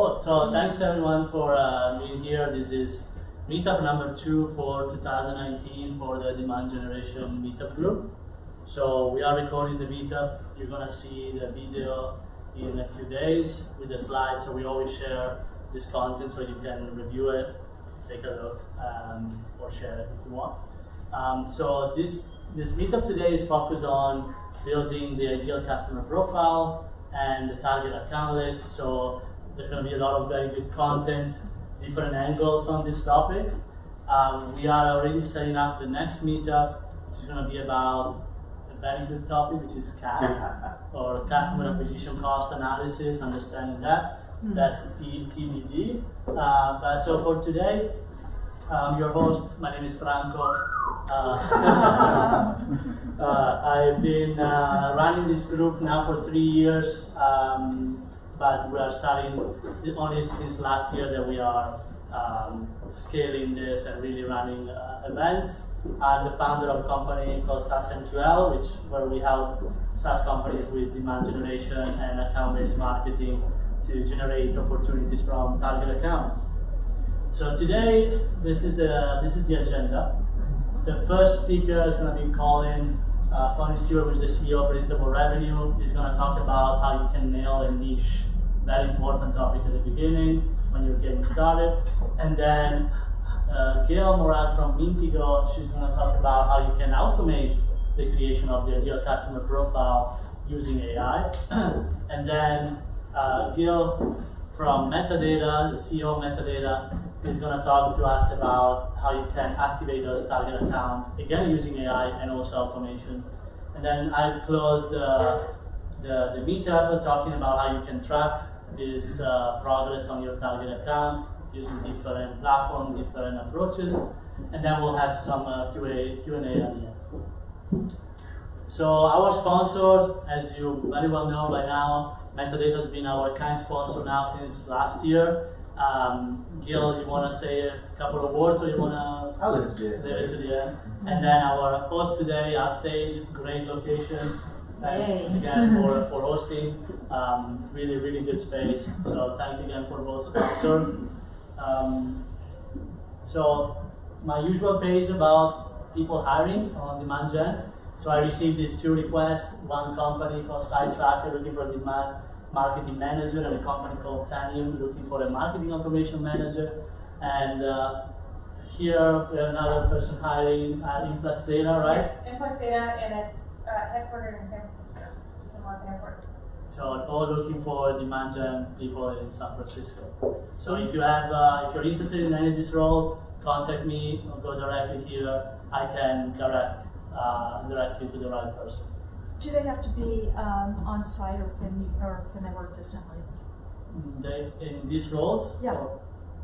Cool. So thanks everyone for being here. This is meetup number 2 for 2019 for the demand generation meetup group. So we are recording the meetup. You're gonna see the video in a few days with the slides. So we always share this content so you can review it, take a look, or share it if you want. So this meetup today is focused on building the ideal customer profile and the target account list. So there's going to be a lot of very good content, different angles on this topic. We are already setting up the next meetup, which is going to be about a very good topic, which is CAC, or customer acquisition cost analysis, understanding that. That's the TBD. So for today, your host, my name is Franco. I've been running this group now for 3 years, but we are starting only since last year that we are scaling this and really running events. I'm the founder of a company called SaaS where we help SaaS companies with demand generation and account-based marketing to generate opportunities from target accounts. So today, this is the agenda. The first speaker is going to be Colin Stewart, who is the CEO of Predictable Revenue. He's going to talk about how you can nail a niche, very important topic at the beginning when you're getting started. And then Gail Morad from Mintigo, she's going to talk about how you can automate the creation of the ideal customer profile using AI. And then Gail from Metadata, the CEO of Metadata, is going to talk to us about how you can activate those target accounts, again using AI and also automation. And then I'll close the meetup talking about how you can track this progress on your target accounts using different platforms, different approaches. And then we'll have some Q&A at the end. So our sponsor, as you very well know by now, Metadata has been our kind sponsor now since last year. Gil, you want to say a couple of words, or you want to? I'll leave it to the end. And then our host today, Outstage, great location. Thanks again for hosting. Really, really good space. So thank you again for both sponsors. So my usual page about people hiring on Demand Gen. So I received these 2 requests. One company called SiteTracker looking for a demand marketing manager, and a company called Tanium looking for a marketing automation manager. And here we have another person hiring at Influx Data, right? Yes, Influx Data, and it's headquartered in San Francisco. It's in Market Airport. So all looking for demand gen people in San Francisco. So if you're interested in any of this role, contact me or go directly here. I can direct you to the right person. Do they have to be on site, or can they work distantly? In these roles? Yeah.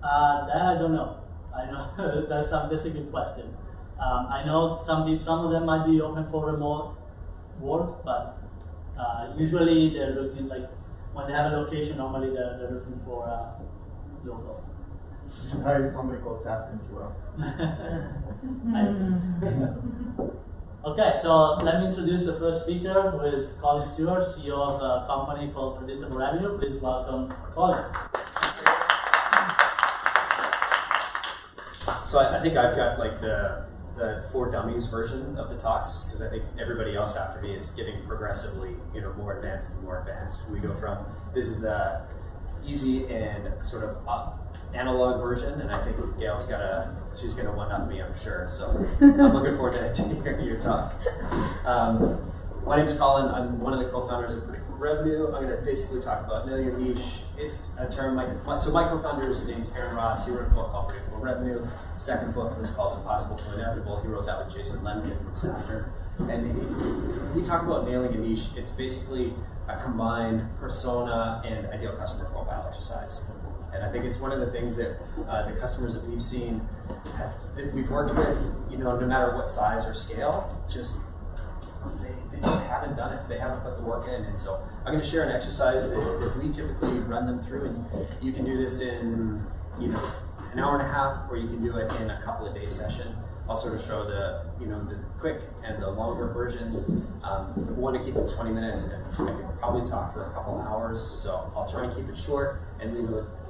That I don't know. I know that's a good question. I know some of them might be open for remote work, but usually they're looking, like when they have a location, normally they're looking for local. You should hire this company called SaaS. Okay, so let me introduce the first speaker, who is Colin Stewart, CEO of a company called Predictable Revenue. Please welcome Colin. So I think I've got like the for dummies version of the talks, because I think everybody else after me is getting progressively, more advanced and more advanced. We go from, this is the easy and sort of analog version, and I think Gail's she's going to one-up me, I'm sure. So I'm looking forward to hearing your talk. My name's Colin. I'm one of the co-founders of Predictable Revenue. I'm going to basically talk about know your niche. It's a term. My co-founder's name is Aaron Ross. He wrote a book called Predictable Revenue. Second book was called Impossible to Inevitable. He wrote that with Jason Lemkin from Saster. And we talk about nailing a niche. It's basically a combined persona and ideal customer profile exercise. And I think it's one of the things that the customers that we've seen, that we've worked with, no matter what size or scale, they just haven't done it. They haven't put the work in. And so I'm going to share an exercise that we typically run them through. And you can do this in an hour and a half, or you can do it in a couple of days session. I'll sort of show the quick and the longer versions. We want to keep it 20 minutes, and I could probably talk for a couple hours, so I'll try and keep it short and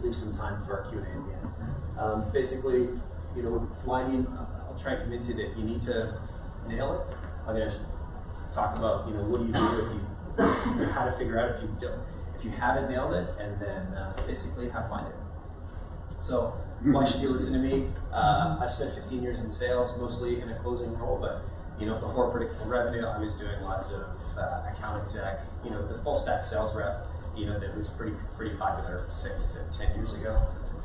leave some time for Q&A at the end. Basically, I'll try and convince you that you need to nail it. I'm going to talk about, what do you do if how to figure out if you haven't nailed it, and then basically how to find it. So why should you listen to me? I spent 15 years in sales, mostly in a closing role, but before predictable revenue, I was doing lots of account exec, the full stack sales rep, that was pretty popular 6 to 10 years ago.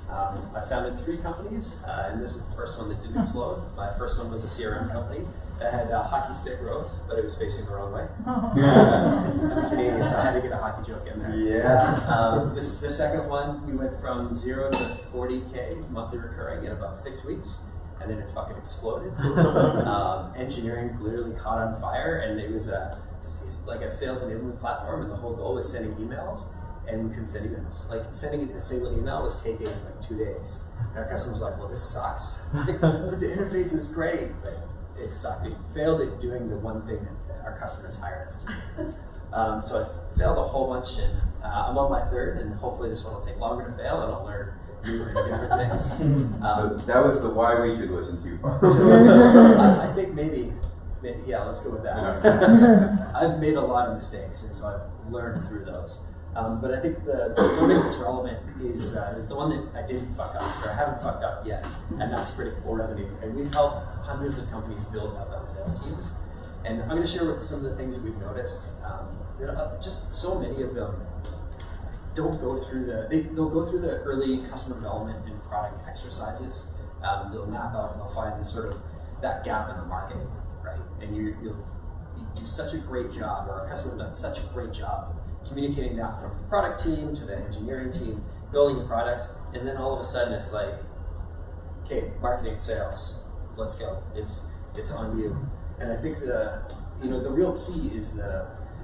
I founded 3 companies, and this is the first one that didn't explode. My first one was a CRM company that had hockey stick growth, but it was facing the wrong way. I'm Canadian, so I had to get a hockey joke in there. Yeah. The second one, we went from 0 to 40K monthly recurring in about 6 weeks, and then it fucking exploded. Engineering literally caught on fire, and it was like a sales enablement platform, and the whole goal was sending emails. And we couldn't send emails. Like sending a single email was taking like 2 days. And our customer was like, well, this sucks. But the interface is great. But it sucked. It failed at doing the one thing that our customers hired us to do. So I failed a whole bunch, and I'm on my 3rd, and hopefully this one will take longer to fail, and I'll learn new and different things. So that was the why we should listen to you part. I think maybe, yeah, let's go with that. I've made a lot of mistakes, and so I've learned through those. But I think the learning that's relevant is the one that I didn't fuck up, or I haven't fucked up yet, and that's predictable revenue. And we've helped hundreds of companies build outbound sales teams. And I'm going to share some of the things that we've noticed. Just so many of them don't go through they'll go through the early customer development and product exercises. They'll map out and they'll find this sort of that gap in the market, right? And you do such a great job, or our customer has done such a great job communicating that from the product team to the engineering team, building the product, and then all of a sudden it's like, okay, marketing, sales, let's go. It's on you. And I think the real key is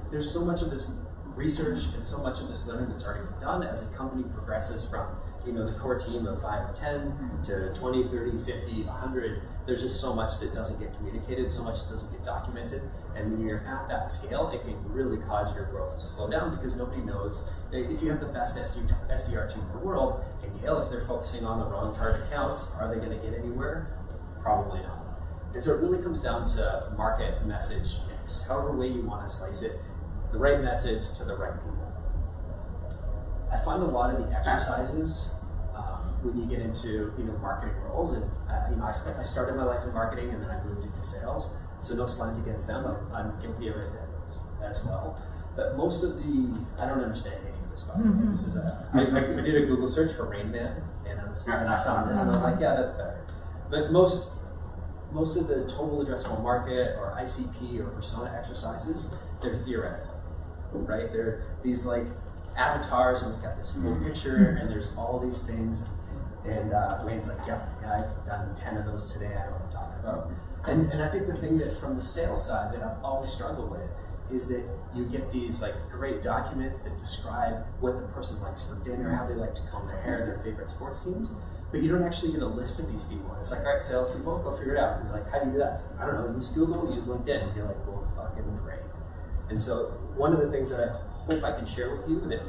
there's so much of this research and so much of this learning that's already been done as a company progresses from the core team of 5 or 10 to 20, 30, 50, 100. There's just so much that doesn't get communicated, so much that doesn't get documented. And when you're at that scale, it can really cause your growth to slow down because nobody knows. If you have the best SDR team in the world, and Gail, if they're focusing on the wrong target accounts, are they going to get anywhere? Probably not. And so it really comes down to market message mix, however way you want to slice it, the right message to the right people. I find a lot of the exercises when you get into marketing roles, and I started my life in marketing and then I moved into sales. So no slight against them. I'm guilty of it as well. But most of I don't understand any of this. By the way, this is I did a Google search for Rain Man, and I found this, and I was like, yeah, that's better. But most of the total addressable market or ICP or persona exercises, they're theoretical, right? They're these like avatars, and we've got this cool picture, and there's all these things. And Wayne's like, yeah, I've done 10 of those today. I know what I'm talking about. And I think the thing that from the sales side that I've always struggled with is that you get these like great documents that describe what the person likes for dinner, how they like to comb their hair, their favorite sports teams, but you don't actually get a list of these people. And it's like, all right, salespeople, go figure it out. And you're like, how do you do that? Like, I don't know, use Google, use LinkedIn. And you're like, well, fucking great. And so one of the things that I hope I can share with you that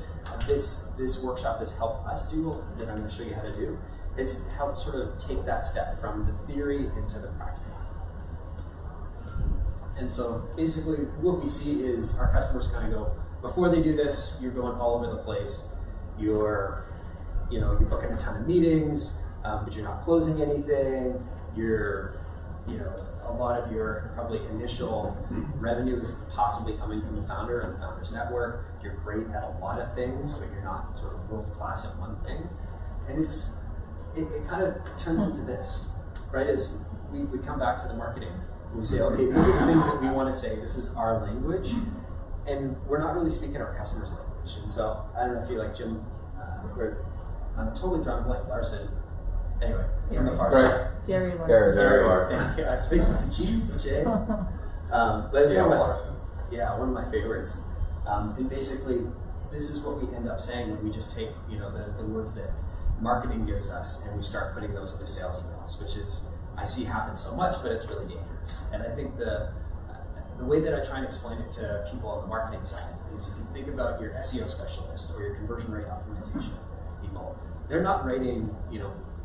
this workshop has helped us do, that I'm going to show you how to do, is help sort of take that step from the theory into the practical. And so basically what we see is our customers kind of go, before they do this, you're going all over the place. You're booking a ton of meetings, but you're not closing anything. A lot of your probably initial revenue is possibly coming from the founder and the founder's network. You're great at a lot of things, but you're not sort of world class at one thing. And it kind of turns into this, right? As we come back to the marketing. We say, okay, these are the things that we want to say. This is our language, and we're not really speaking our customers' language. And so I don't know if you like Jim. I'm totally drawing a blank. Larson. Anyway, from the far side. Gary Larson. Gary Larson. Yeah, I think it's a G, it's a J. But it's one of my favorites. And basically, this is what we end up saying when we just take the words that marketing gives us and we start putting those into sales emails, which is I see happen so much, but it's really dangerous. And I think the way that I try and explain it to people on the marketing side is, if you think about your SEO specialist or your conversion rate optimization people, they're not writing,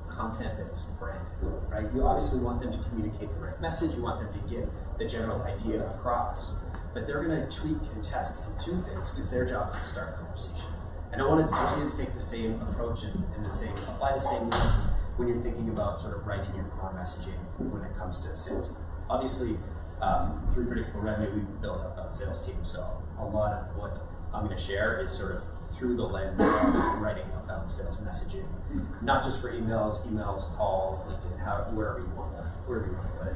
content that's brand new, right? You obviously want them to communicate the right message. You want them to get the general idea across, but they're going to tweak and test and tune things because their job is to start a conversation. And I want you to take the same approach and apply the same lens when you're thinking about sort of writing your core messaging when it comes to sales. Obviously, through Predictable Revenue, we built up a sales team, so a lot of what I'm going to share is sort of through the lens of writing outbound sales messaging, not just for emails, calls, LinkedIn, wherever you want to put it.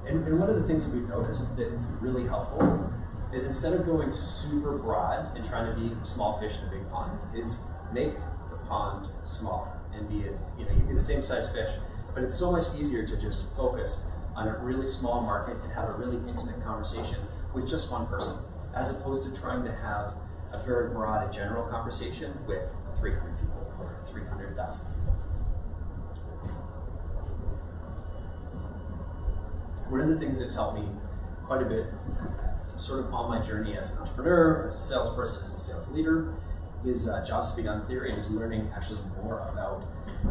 And one of the things that we've noticed that's really helpful is, instead of going super broad and trying to be small fish in a big pond, is make the pond smaller and you can be the same size fish, but it's so much easier to just focus on a really small market and have a really intimate conversation with just one person, as opposed to trying to have a very broad and general conversation with 300 people or 300,000 people. One of the things that's helped me quite a bit, sort of on my journey as an entrepreneur, as a salesperson, as a sales leader, is jobs to be done theory, and is learning actually more about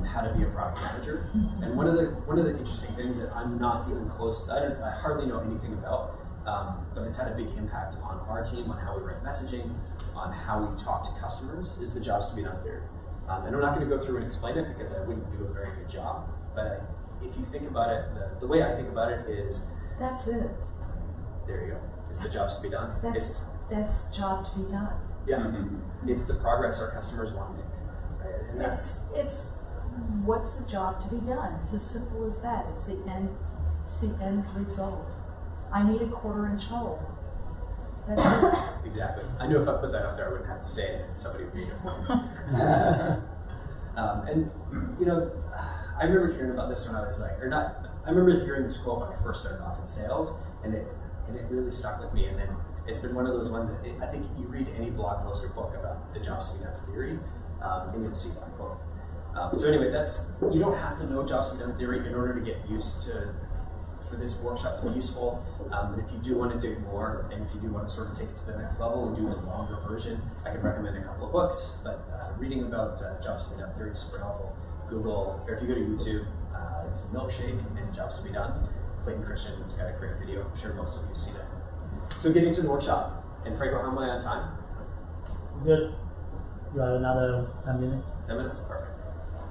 how to be a product manager. And one of the interesting things that I'm not even close, I hardly know anything about, but it's had a big impact on our team, on how we write messaging, on how we talk to customers, is the jobs to be done theory. And I'm not going to go through and explain it because I wouldn't do a very good job, but if you think about it, the way I think about it is... That's it. There you go. It's the jobs to be done. That's job to be done. Yeah. Mm-hmm. It's the progress our customers want to make. Right? And it's what's the job to be done? It's as simple as that. It's the end result. I need a 1/4-inch hole. That's it. Exactly. I knew if I put that up there, I wouldn't have to say it, and somebody would read it for me. I remember hearing about this when I was I remember hearing this quote when I first started off in sales, and it really stuck with me. And then it's been one of those ones that I think you read any blog post or book about the jobs to be done theory, and you'll see that quote. So anyway, you don't have to know jobs to be done theory in order to get used to, for this workshop to be useful. But if you do want to dig more, and if you do want to sort of take it to the next level and do the longer version, I can recommend a couple of books. But reading about jobs to be done theory is super helpful. Google, or if you go to YouTube, it's Milkshake and Jobs to be Done. Clayton Christian's got a great video. I'm sure most of you have seen it. So getting to the workshop. And Franco, how am I on time? Good. You have another 10 minutes? 10 minutes? Perfect.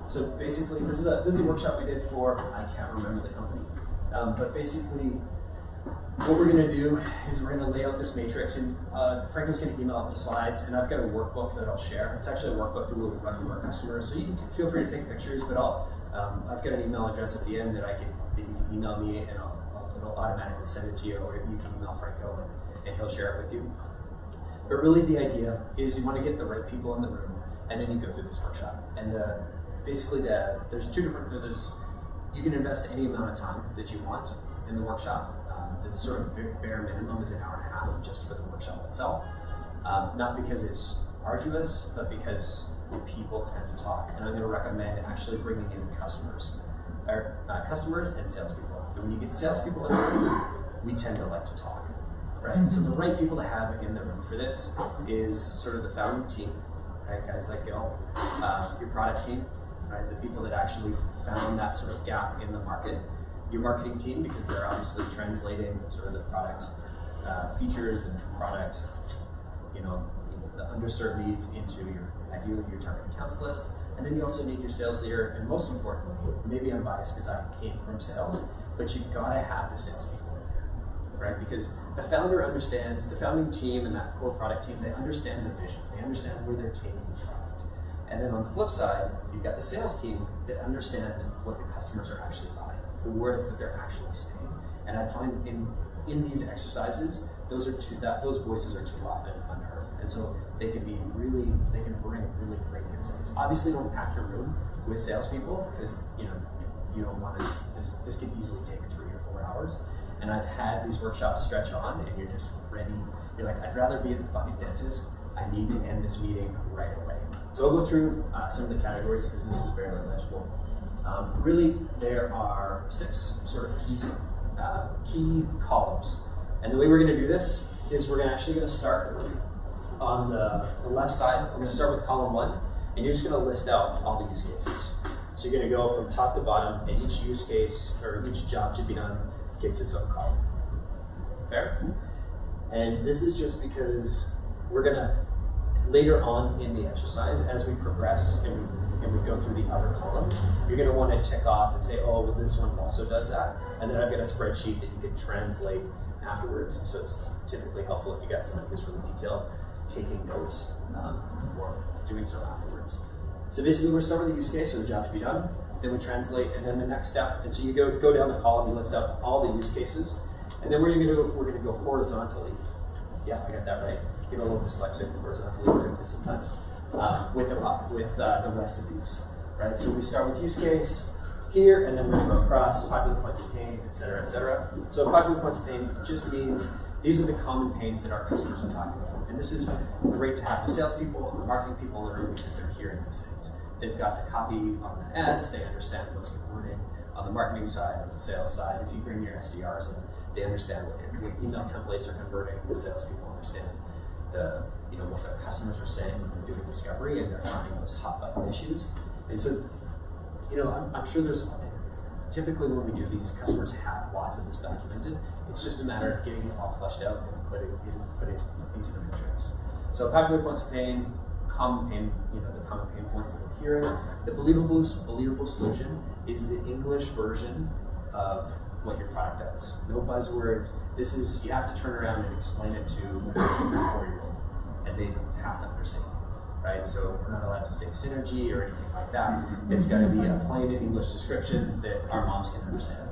So basically, this is a workshop we did for, I can't remember the company. But basically, what we're going to do is we're going to lay out this matrix, and Franco's going to email out the slides, and I've got a workbook that I'll share. It's actually a workbook that we'll run to our customers, so you can feel free to take pictures, but I've got an email address at the end that you can email me, and it'll automatically send it to you, or you can email Franco, and he'll share it with you. But really the idea is you want to get the right people in the room, and then you go through this workshop. And basically there's two different, you can invest any amount of time that you want in the workshop. The sort of bare minimum is 1.5 hours just for the workshop itself. Not because it's arduous, but because people tend to talk. And I'm going to recommend actually bringing in customers and salespeople. And when you get salespeople in the room, we tend to like to talk, right? Mm-hmm. So the right people to have in the room for this is sort of the founding team, right? Guys like Gil, your product team, right? The people that actually found that sort of gap in the market. Your marketing team, because they're obviously translating sort of the product features and product, the underserved needs into ideally your target accounts list. And then you also need your sales leader, and most importantly, maybe I'm biased because I came from sales, but you've got to have the salespeople in there, right? Because the founder understands, the founding team and that core product team, they understand the vision, they understand where they're taking the product. And then on the flip side, you've got the sales team that understands what the customers are actually buying, the words that they're actually saying. And I find in these exercises, those voices are too often unheard. And so they can bring really great insights. Obviously don't pack your room with salespeople because you don't want to this can easily take 3 or 4 hours. And I've had these workshops stretch on and you're just ready. You're like, I'd rather be at the fucking dentist. I need to end this meeting right away. So I'll go through some of the categories because this is barely legible. Really, there are 6 sort of key columns. And the way we're going to do this is we're actually going to start on the left side. I'm going to start with column 1, and you're just going to list out all the use cases. So you're going to go from top to bottom, and each use case or each job to be done gets its own column. Fair? And this is just because we're going to, later on in the exercise, as we progress and we go through the other columns, you're going to want to tick off and say, oh, well, this one also does that. And then I've got a spreadsheet that you can translate afterwards. So it's typically helpful if you got someone who's really detailed, taking notes or doing so afterwards. So basically, we're starting with the use case or the job to be done. Then we translate, and then the next step. And so you go down the column, you list out all the use cases, and then we're going to go horizontally. Yeah, I got that right. Get a little dyslexic horizontally with this sometimes. With the rest of these, right? So we start with use case here, and then we're going to go across popular points of pain, et cetera, et cetera. So popular points of pain just means these are the common pains that our customers are talking about. And this is great to have the salespeople and the marketing people in the room because they're hearing these things. They've got the copy on the ads, they understand what's converting on the marketing side, on the sales side. If you bring your SDRs in, they understand what email templates are converting, the salespeople understand what their customers are saying when they're doing discovery, and they're finding those hot button issues. And so, I'm sure there's, typically when we do these, customers have lots of this documented. It's just a matter of getting it all fleshed out and putting it into the matrix. So popular points of pain, common pain, the common pain points that we're hearing. The believable solution is the English version of what your product does. No buzzwords. You have to turn around and explain it to a 4-year-old, and they have to understand, right? So we're not allowed to say synergy or anything like that. It's got to be a plain English description that our moms can understand.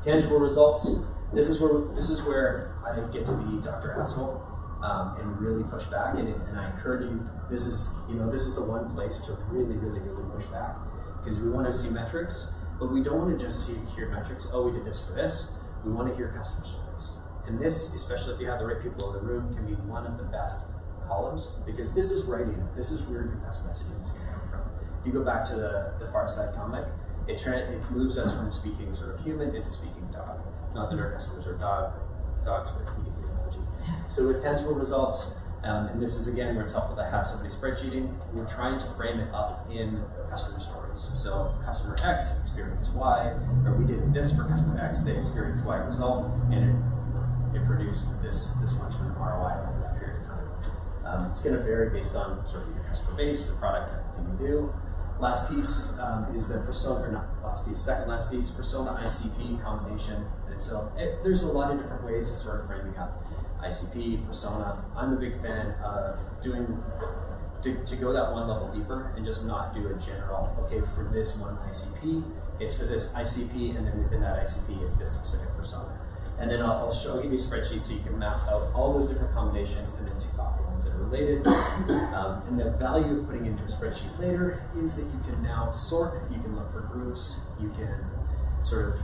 Tangible results. This is where I get to be Dr. Asshole and really push back. And I encourage you. This is the one place to really, really, really push back, because we want to see metrics. But we don't want to just hear metrics, oh, we did this for this. We want to hear customer stories. And this, especially if you have the right people in the room, can be one of the best columns, because this is writing. This is where your best messaging is going to come from. If you go back to the Far Side comic, it moves us from speaking sort of human into speaking dog. Not that our customers are dogs, but we get the analogy. So with tangible results, and this is again where it's helpful to have somebody spreadsheeting, we're trying to frame it up in customer stories. So customer X experienced Y, or we did this for customer X, they experienced Y result, and it produced this much of an ROI over that period of time. It's going to vary based on sort of your customer base, the product, everything you do. Last piece is the persona, or not last piece, second last piece, persona ICP combination. And so there's a lot of different ways of sort of framing up ICP, persona. I'm a big fan of doing, to go that one level deeper and just not do a general, okay, for this one ICP, it's for this ICP, and then within that ICP, it's this specific persona. And then I'll give you a spreadsheet so you can map out all those different combinations and then tick off the ones that are related. And the value of putting into a spreadsheet later is that you can now sort, you can look for groups, you can sort of,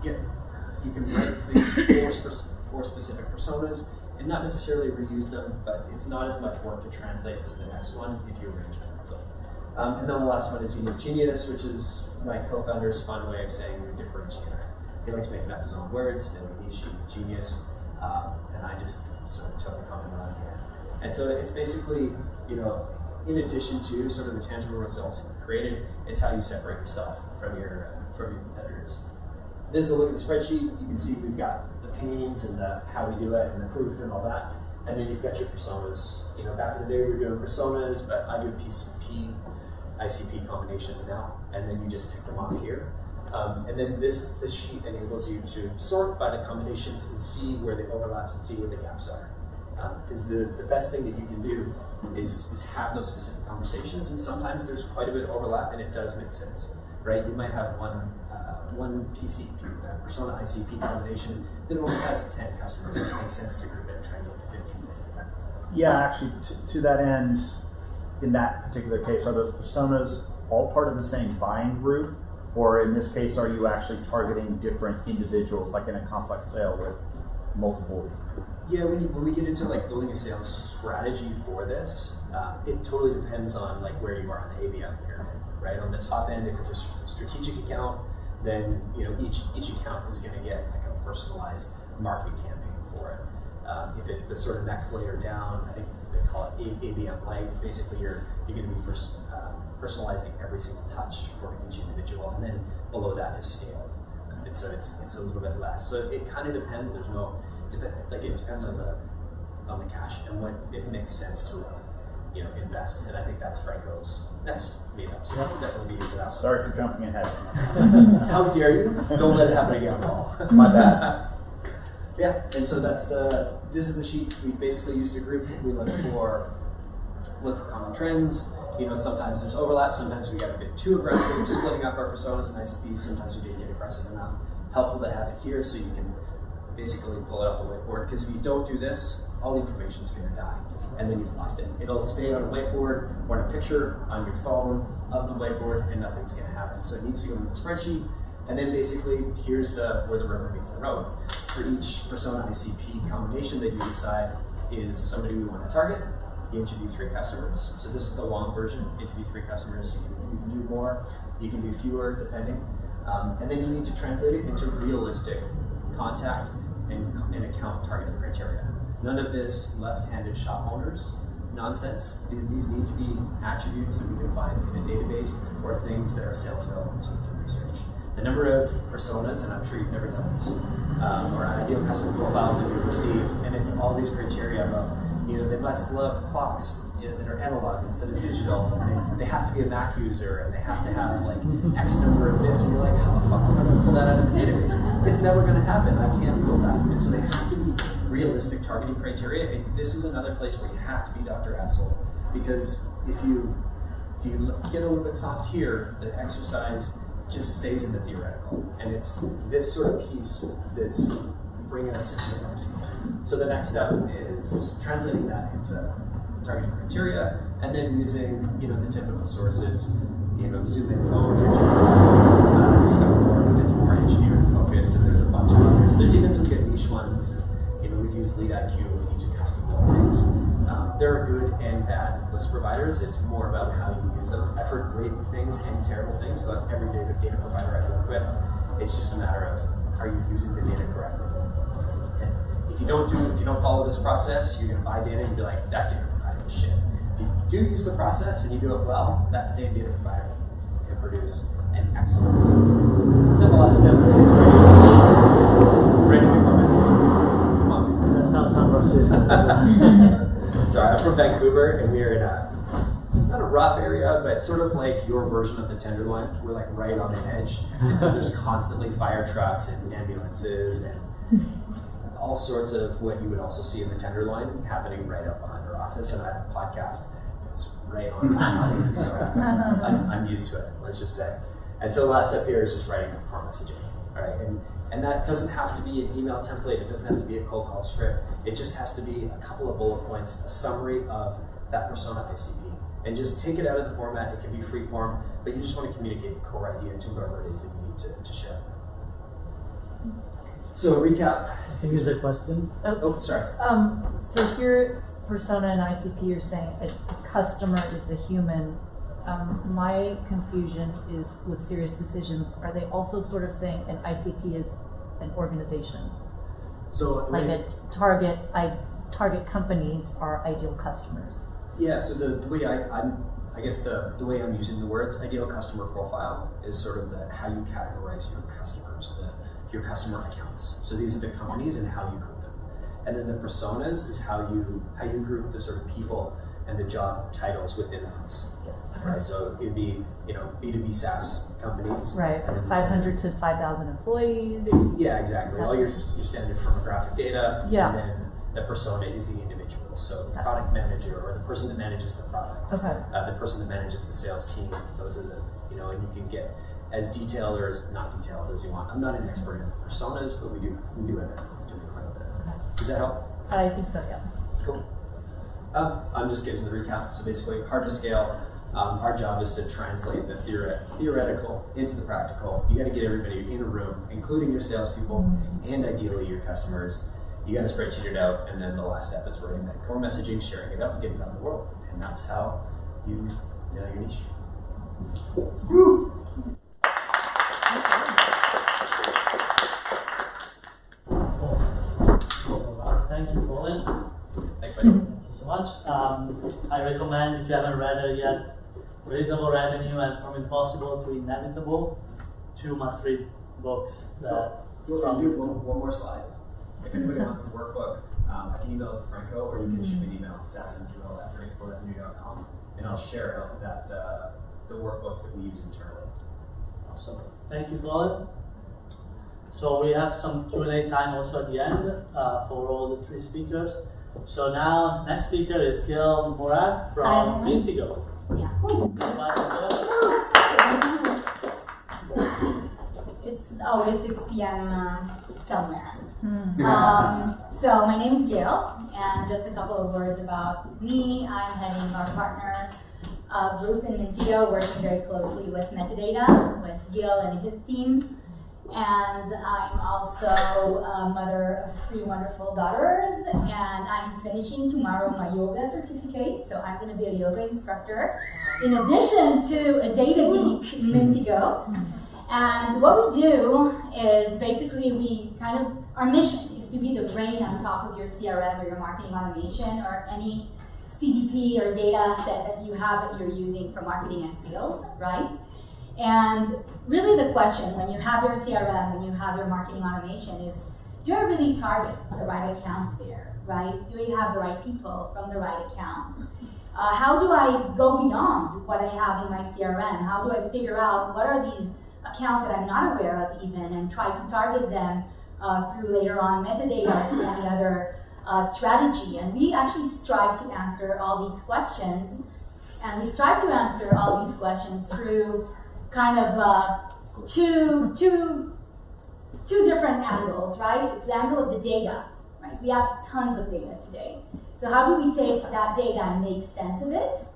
you can write things for specific personas and not necessarily reuse them, but it's not as much work to translate to the next one if you arrange them correctly. And then the last one is unique genius, which is my co-founder's fun way of saying you're a differentiator. He likes making up his own words, then we niche genius, and I just sort of took a compliment on here. And so it's basically, in addition to sort of the tangible results you've created, it's how you separate yourself from your competitors. This is a look at the spreadsheet. You can see we've got the pains and how we do it and the proof and all that. And then you've got your personas. Back in the day we were doing personas, but I do PCP, ICP combinations now, and then you just tick them off here. And then this sheet enables you to sort by the combinations and see where the overlaps and see where the gaps are. Because the best thing that you can do is have those specific conversations, and sometimes there's quite a bit of overlap and it does make sense, right? You might have one PCP, persona ICP combination that only has 10 customers. It makes sense to group it and try and get to 50. Yeah, actually, to that end, in that particular case, are those personas all part of the same buying group? Or in this case, are you actually targeting different individuals, like in a complex sale with multiple? Yeah, when we get into building a sales strategy for this, it totally depends on where you are on the ABM pyramid. right? On the top end, if it's a strategic account, then each account is going to get like a personalized marketing campaign for it. If it's the sort of next layer down, I think they call it ABM light. Basically, you're going to be personalizing every single touch for each individual, and then below that is scaled. And so it's a little bit less. So it kind of depends. There's no it depends on the cash and what it makes sense to invest. And I think that's Franco's next meetup. So definitely be for that. Sorry for jumping ahead. How dare you? Don't let it happen again, Paul. My bad. Yeah, and so this is the sheet. We basically used a group. We look for common trends. Sometimes there's overlap. Sometimes we got a bit too aggressive, splitting up our personas and ICPs. Sometimes we didn't get aggressive enough. Helpful to have it here so you can basically pull it off the whiteboard. Because if you don't do this, all the information is going to die, and then you've lost it. It'll stay on a whiteboard or in a picture on your phone of the whiteboard, and nothing's going to happen. So it needs to go in the spreadsheet. And then basically, here's where the rubber meets the road. For each persona ICP combination that you decide is somebody we want to target, you interview 3 customers. So this is the long version. Interview 3 customers. You can do more. You can do fewer, depending. And then you need to translate it into realistic contact and account targeting criteria. None of this left-handed shop owners nonsense. These need to be attributes that we can find in a database or things that are sales relevant so we can research. The number of personas, and I'm sure you've never done this, or ideal customer profiles that we receive, and it's all these criteria about, they must love clocks that are analog instead of digital, and they have to be a Mac user, and they have to have like X number of this, and you're like, how the fuck am I going to pull that out of the database? It's never going to happen. I can't build that. And so they have to be realistic targeting criteria, and this is another place where you have to be Dr. Essel, because if you get a little bit soft here, the exercise just stays in the theoretical, and it's this sort of piece that's bringing us into the practical. So the next step is translating that into targeting criteria, and then using the typical sources, Zoom Info if you're general, Discover More if it's more engineering focused, and there's a bunch of others. There's even some good niche ones. We've used Lead IQ, we use custom built things. There are good and bad list providers. It's more about how you use them. I've heard great things and terrible things about every data provider I work with. It's just a matter of, are you using the data correctly? And if you don't follow this process, you're going to buy data and be like, that data provider is shit. If you do use the process and you do it well, that same data provider can produce an excellent result. Then the last step is ready to core messaging. Come on. That sounds San Francisco. Sorry, I'm from Vancouver, and we're in not a rough area, but sort of like your version of the Tenderloin. We're like right on the edge, and so there's constantly fire trucks and ambulances and all sorts of what you would also see in the Tenderloin happening right up behind our office. And I have a podcast that's right on that alley, so I'm used to it. Let's just say. And so the last step here is just writing core messaging, all right? And that doesn't have to be an email template. It doesn't have to be a cold call script. It just has to be a couple of bullet points, a summary of that persona ICP. And just take it out of the format. It can be free form, but you just want to communicate the core idea to whoever it is that you need to share. So recap. I think it's a question. Oh, sorry. So here, persona and ICP, you're saying a customer is the human. My confusion is with serious decisions. Are they also sort of saying an ICP is an organization? So like target companies are ideal customers. Yeah. So the way I guess the way I'm using the words ideal customer profile is sort of how you categorize your customers, your customer accounts. So these are the companies and how you group them, and then the personas is how you group the sort of people and the job titles within those. Right, so it'd be B2B SaaS companies, right? 500 to 5,000 employees. Yeah, exactly. All your standard firmographic data, yeah. And then the persona is the individual. So the product manager or the person that manages the product, okay. The person that manages the sales team. Those are the and you can get as detailed or as not detailed as you want. I'm not an expert in personas, but we do end up doing quite a bit. Okay. Does that help? I think so. Yeah. Cool. I'm just getting to the recap. So basically, hard to scale. Our job is to translate the theoretical into the practical. You got to get everybody in a room, including your salespeople and ideally your customers. You got to spreadsheet it out, and then the last step is writing that core messaging, sharing it up, and getting it out in the world. And that's how you know your niche. Woo! Thank you, Colin. Thanks, buddy. Thank you so much. I recommend, if you haven't read it yet, Reasonable Revenue and From Impossible to Inevitable, 2 must-read books that We'll do one more slide. If anybody wants the workbook, I can email it to Franco, or you can shoot me an email, sasson@34.new.com, and I'll share the workbooks that we use internally. Awesome. Thank you, Colin. So we have some Q&A time also at the end for all the 3 speakers. So now, next speaker is Gil Morat from Mintigo. Yeah. It's always 6 p.m. Somewhere. So my name is Gail, and just a couple of words about me. I'm heading our partner group in Mintigo, working very closely with metadata, with Gil and his team. And I'm also a mother of 3 wonderful daughters, and I'm finishing tomorrow my yoga certificate, so I'm going to be a yoga instructor, in addition to a data geek in Mintigo. And what we do is basically our mission is to be the brain on top of your CRM or your marketing automation or any CDP or data set that you have that you're using for marketing and sales, right? And really the question when you have your CRM, when you have your marketing automation is, do I really target the right accounts there, right? Do we have the right people from the right accounts? How do I go beyond what I have in my CRM? How do I figure out what are these accounts that I'm not aware of even and try to target them through later on metadata or through any other strategy? And we actually strive to answer all these questions. And we strive to answer all these questions through kind of two different angles, right? It's the angle of the data, right? We have tons of data today. So how do we take that data and make sense of it?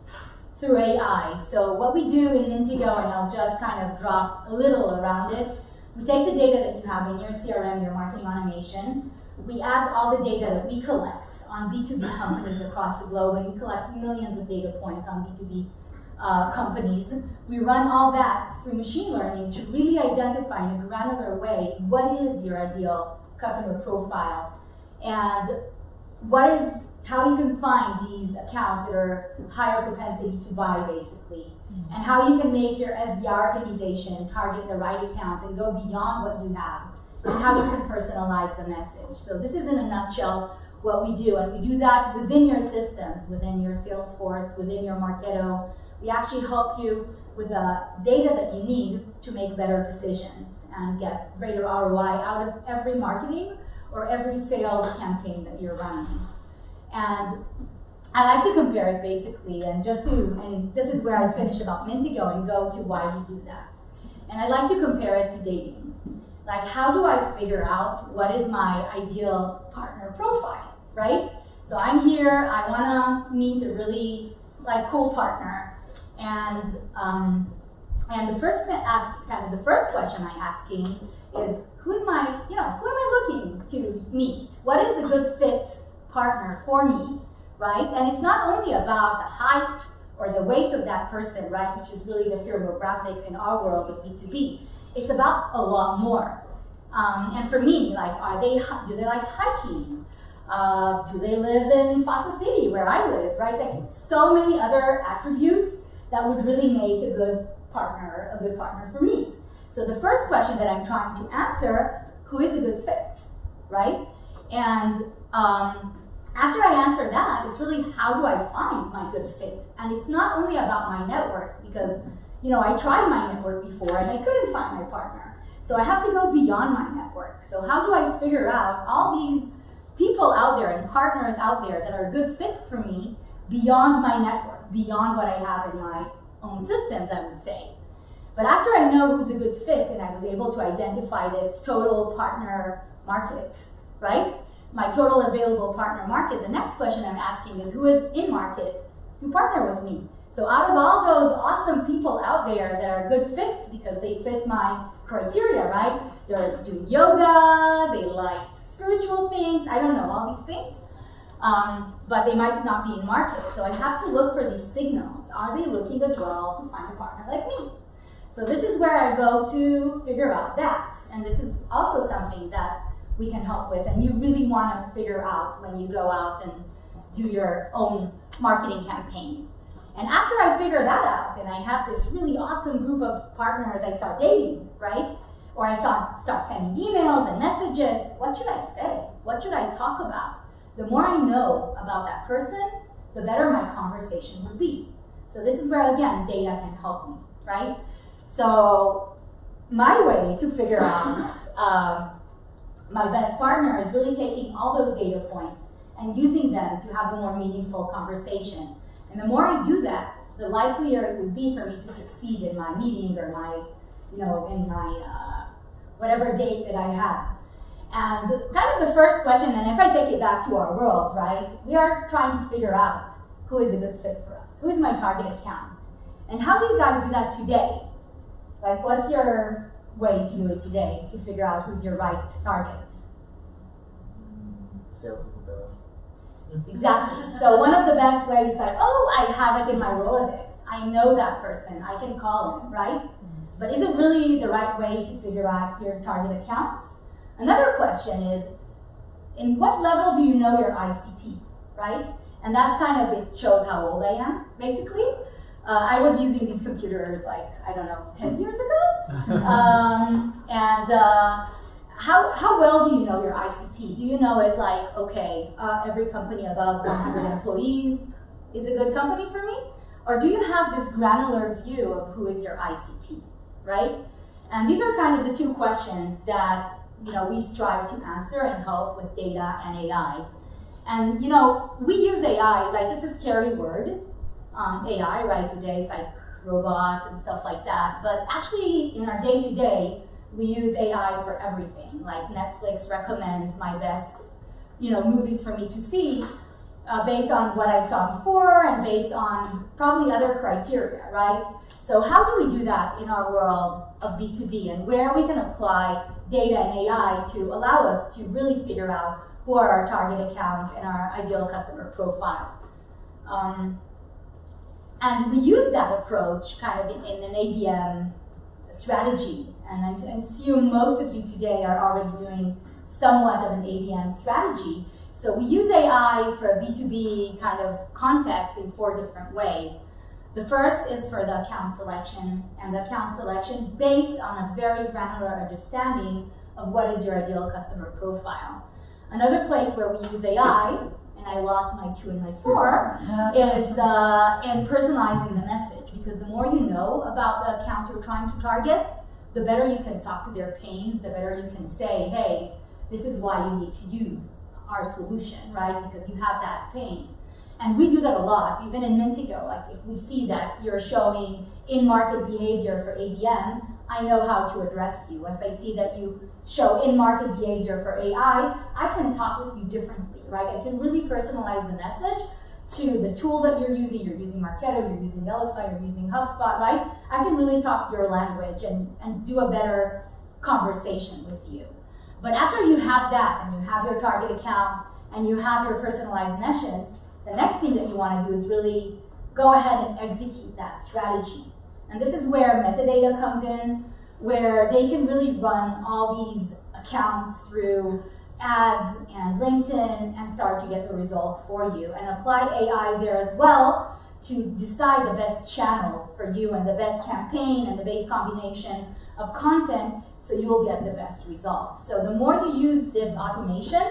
Through AI. So what we do in Mintigo, and I'll just kind of drop a little around it, we take the data that you have in your CRM, your marketing automation, we add all the data that we collect on B2B companies across the globe, and we collect millions of data points on B2B companies. We run all that through machine learning to really identify in a granular way what is your ideal customer profile and how you can find these accounts that are higher propensity to buy, basically, and how you can make your SDR organization target the right accounts and go beyond what you have, and how you can personalize the message. So this is in a nutshell what we do, and we do that within your systems, within your Salesforce, within your Marketo. We actually help you with the data that you need to make better decisions and get greater ROI out of every marketing or every sales campaign that you're running. And I like to compare it basically, and this is where I finish about Mintigo and go to why we do that. And I like to compare it to dating. Like, how do I figure out what is my ideal partner profile, right? So I'm here, I wanna meet a really cool partner. And the first question I'm asking is, who am I looking to meet? What is a good fit partner for me, right? And it's not only about the height or the weight of that person, right, which is really the firmographics in our world of B2B. It's about a lot more. And for me, do they like hiking? Do they live in Fossa City, where I live, right? Like, so many other attributes that would really make a good partner for me. So the first question that I'm trying to answer, who is a good fit, right? And after I answer that, it's really, how do I find my good fit? And it's not only about my network, because I tried my network before and I couldn't find my partner. So I have to go beyond my network. So how do I figure out all these people out there and partners out there that are a good fit for me beyond my network, beyond what I have in my own systems, I would say. But after I know who's a good fit and I was able to identify this total partner market, right? My total available partner market, the next question I'm asking is, who is in market to partner with me? So out of all those awesome people out there that are good fits because they fit my criteria, right? They're doing yoga, they like spiritual things, I don't know, all these things. but they might not be in market. So I have to look for these signals. Are they looking as well to find a partner like me? So this is where I go to figure out that. And this is also something that we can help with, and you really want to figure out when you go out and do your own marketing campaigns. And after I figure that out, and I have this really awesome group of partners I start dating, right? Or I start sending emails and messages. What should I say? What should I talk about? The more I know about that person, the better my conversation would be. So this is where, again, data can help me, right? So my way to figure out my best partner is really taking all those data points and using them to have a more meaningful conversation. And the more I do that, the likelier it would be for me to succeed in my meeting or my, in my whatever date that I have. And kind of the first question, and if I take it back to our world, right, we are trying to figure out who is a good fit for us, who is my target account. And how do you guys do that today? Like, what's your way to do it today to figure out who's your right target? Salespeople do us. Exactly. So one of the best ways is like, oh, I have it in my Rolodex. I know that person. I can call him, right? But is it really the right way to figure out your target accounts? Another question is, in what level do you know your ICP, right? And that's kind of, it shows how old I am, basically. I was using these computers like, 10 years ago. How well do you know your ICP? Do you know it like, okay, every company above 100 employees is a good company for me? Or do you have this granular view of who is your ICP, right? And these are kind of the two questions that we strive to answer and help with data and AI. And we use AI, like it's a scary word, AI, right? Today it's like robots and stuff like that. But actually in our day-to-day, we use AI for everything. Like Netflix recommends my best, movies for me to see based on what I saw before and based on probably other criteria, right? So how do we do that in our world of B2B and where we can apply data and AI to allow us to really figure out who are our target accounts and our ideal customer profile? And we use that approach kind of in an ABM strategy. And I assume most of you today are already doing somewhat of an ABM strategy. So we use AI for a B2B kind of context in 4 different ways. The first is for the account selection, and the account selection based on a very granular understanding of what is your ideal customer profile. Another place where we use AI, and I lost my 2 and my 4, is in personalizing the message, because the more you know about the account you're trying to target, the better you can talk to their pains, the better you can say, hey, this is why you need to use our solution, right? Because you have that pain. And we do that a lot, even in Mintigo. Like if we see that you're showing in-market behavior for ABM, I know how to address you. If I see that you show in-market behavior for AI, I can talk with you differently, right? I can really personalize the message to the tool that you're using. You're using Marketo, you're using Eloqua, you're using HubSpot, right? I can really talk your language and do a better conversation with you. But after you have that, and you have your target account, and you have your personalized messages, the next thing that you want to do is really go ahead and execute that strategy. And this is where metadata comes in, where they can really run all these accounts through ads and LinkedIn and start to get the results for you, and apply AI there as well to decide the best channel for you and the best campaign and the best combination of content so you will get the best results. So the more you use this automation,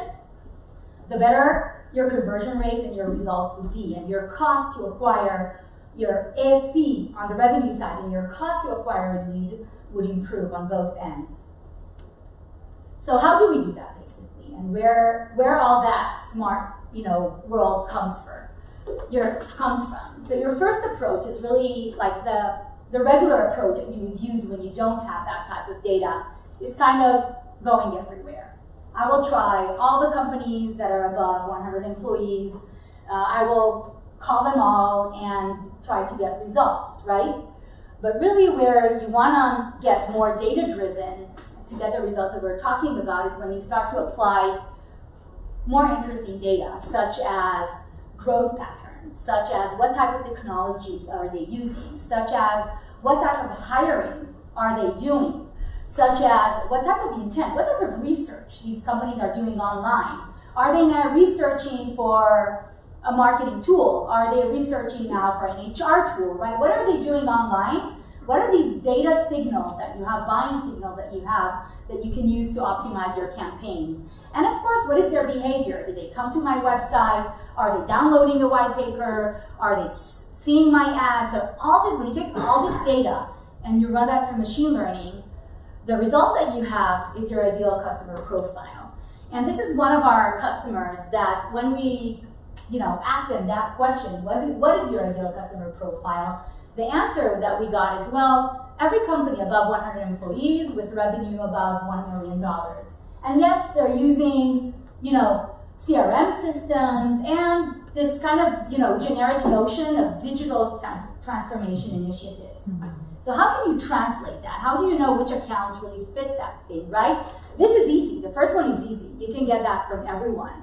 the better your conversion rates and your results would be, and your cost to acquire your ASP on the revenue side and your cost to acquire a lead would improve on both ends. So how do we do that basically, and where all that smart world comes from? So your first approach is really like the regular approach that you would use when you don't have that type of data, is kind of going everywhere. I will try all the companies that are above 100 employees. I will call them all and try to get results, right? But really where you want to get more data-driven to get the results that we're talking about is when you start to apply more interesting data, such as growth patterns, such as what type of technologies are they using, such as what type of hiring are they doing, such as what type of intent, what type of research these companies are doing online. Are they now researching for a marketing tool? Are they researching now for an HR tool, right? What are they doing online? What are these data signals that you have, buying signals that you have, that you can use to optimize your campaigns? And of course, what is their behavior? Did they come to my website? Are they downloading a white paper? Are they seeing my ads? So all this, when you take all this data and you run that through machine learning, the results that you have is your ideal customer profile. And this is one of our customers that when we ask them that question, what is your ideal customer profile? The answer that we got is, well, every company above 100 employees with revenue above $1 million. And yes, they're using, CRM systems and this kind of, generic notion of digital transformation initiatives. So how can you translate that? How do you know which accounts really fit that thing, right? This is easy. The first one is easy. You can get that from everyone.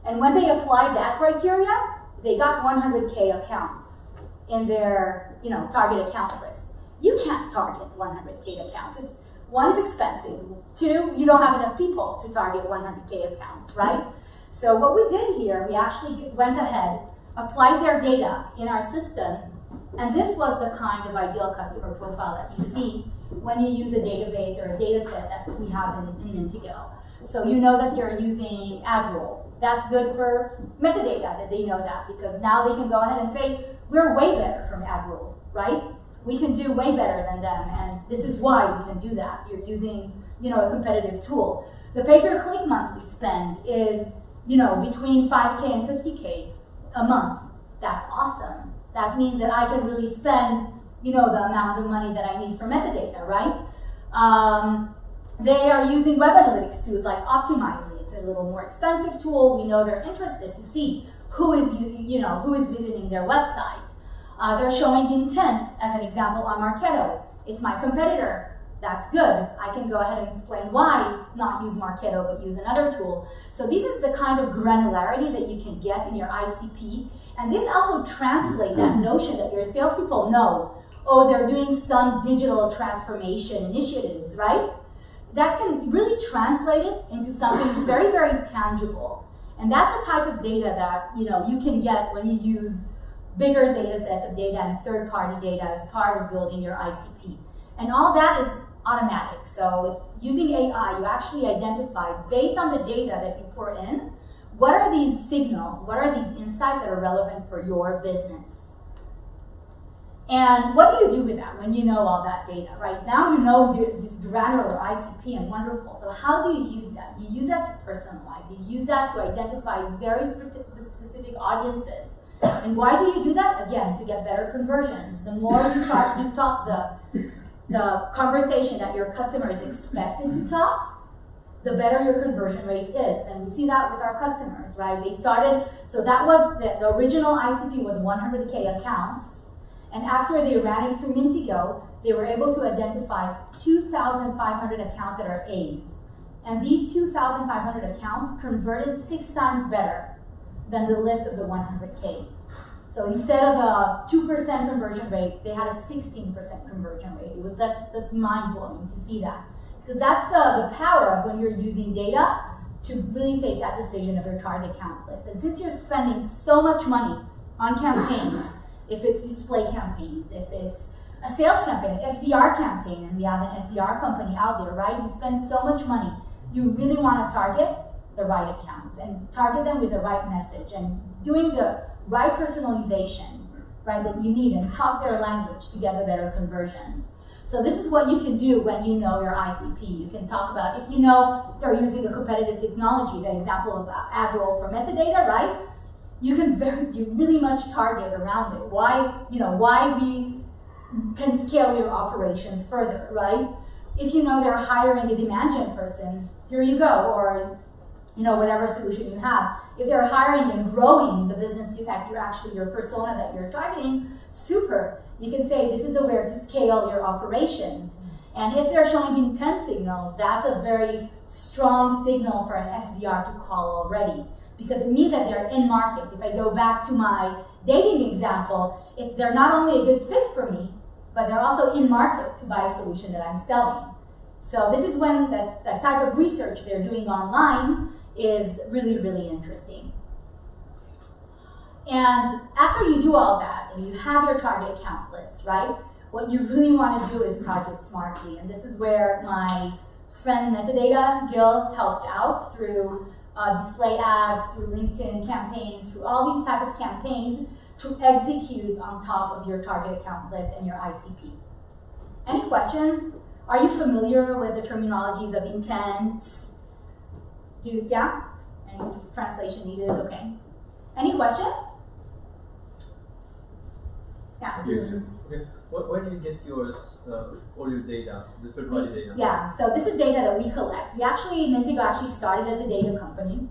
And when they applied that criteria, they got 100K accounts in their, target account list. You can't target 100K accounts. One, it's expensive. Two, you don't have enough people to target 100K accounts, right? So what we did here, we actually went ahead, applied their data in our system, and this was the kind of ideal customer profile that you see when you use a database or a data set that we have in Intego. So you know that you're using AdRoll. That's good for metadata, that they know that, because now they can go ahead and say, we're way better from AdRoll, right? We can do way better than them, and this is why we can do that. You're using, a competitive tool. The pay-per-click monthly spend is, between 5K and 50K a month. That's awesome. That means that I can really spend, the amount of money that I need for metadata, right? They are using web analytics tools like Optimizely. It's a little more expensive tool. We know they're interested to see who is visiting their website. They're showing intent, as an example, on Marketo. It's my competitor. That's good. I can go ahead and explain why not use Marketo but use another tool. So this is the kind of granularity that you can get in your ICP. And this also translates that notion that your salespeople know, they're doing some digital transformation initiatives, right? That can really translate it into something very, very tangible. And that's the type of data that you can get when you use bigger data sets of data and third-party data as part of building your ICP. And all that is automatic. So it's using AI, you actually identify, based on the data that you pour in, what are these signals, what are these insights that are relevant for your business? And what do you do with that when you know all that data, right? Now you know this granular ICP and wonderful. So how do you use that? You use that to personalize. You use that to identify very specific audiences. And why do you do that? Again, to get better conversions. The more you talk the conversation that your customer is expected to talk, the better your conversion rate is. And we see that with our customers, right? They started, so that was, the original ICP was 100K accounts. And after they ran it through Intego, they were able to identify 2,500 accounts that are A's. And these 2,500 accounts converted 6 times better than the list of the 100K. So instead of a 2% conversion rate, they had a 16% conversion rate. It was that's mind-blowing to see that. Because that's the power of when you're using data to really take that decision of your target account list. And since you're spending so much money on campaigns, if it's display campaigns, if it's a sales campaign, an SDR campaign, and we have an SDR company out there, right? You spend so much money. You really want to target the right accounts and target them with the right message and doing the right personalization, right, that you need, and talk their language to get the better conversions. So this is what you can do when you know your ICP. You can talk about, if you know they're using a competitive technology, the example of AdRoll for metadata, right? You really much target around it. Why we can scale your operations further, right? If you know they're hiring a demand gen person, here you go, or whatever solution you have. If they're hiring and growing the business your persona that you're targeting, super. You can say this is where to scale your operations. And if they're showing intent signals, that's a very strong signal for an SDR to call already. because it means that they're in market. If I go back to my dating example, they're not only a good fit for me, but they're also in market to buy a solution that I'm selling. So this is when that type of research they're doing online is really, really interesting. And after you do all that, and you have your target account list, right? What you really want to do is target smartly. And this is where my friend Metadata, Gil, helps out through display ads, through LinkedIn campaigns, through all these type of campaigns to execute on top of your target account list and your ICP. Any questions? Are you familiar with the terminologies of intent? Yeah? Any translation needed? Okay. Any questions? Yeah. Yes, sir. Okay. Where do you get yours, all your data, the third-party data? Yeah, so this is data that we collect. Mentigo actually started as a data company.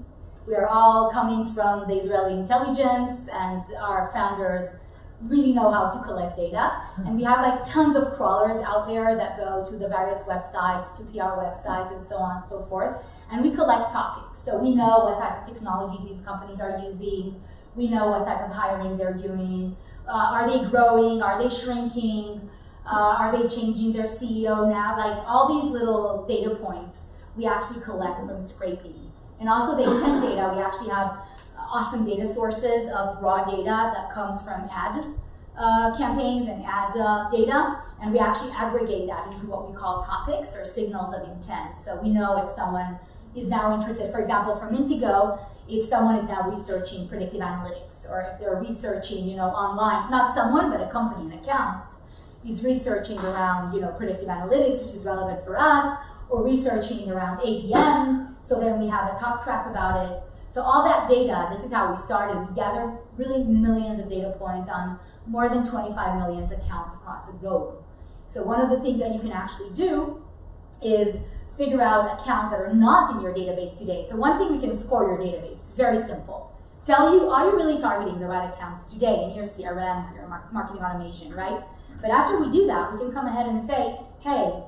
We are all coming from the Israeli intelligence, and our founders really know how to collect data. And we have like tons of crawlers out there that go to the various websites, to PR websites, and so on and so forth. And we collect topics. So we know what type of technologies these companies are using. We know what type of hiring they're doing. Are they growing? Are they shrinking? Are they changing their CEO now? Like all these little data points we actually collect from scraping. And also the intent data, we actually have awesome data sources of raw data that comes from ad campaigns and ad data. And we actually aggregate that into what we call topics or signals of intent. So we know if someone is now interested, for example, from Intigo, if someone is now researching predictive analytics, or if they're researching, online, not someone, but a company, an account, is researching around, predictive analytics, which is relevant for us, or researching around ABM, so then we have a talk track about it. So all that data, this is how we started. We gathered really millions of data points on more than 25 million accounts across the globe. So one of the things that you can actually do is figure out accounts that are not in your database today. So one thing we can score your database, very simple. Tell you, are you really targeting the right accounts today in your CRM, your marketing automation, right? But after we do that, we can come ahead and say, hey,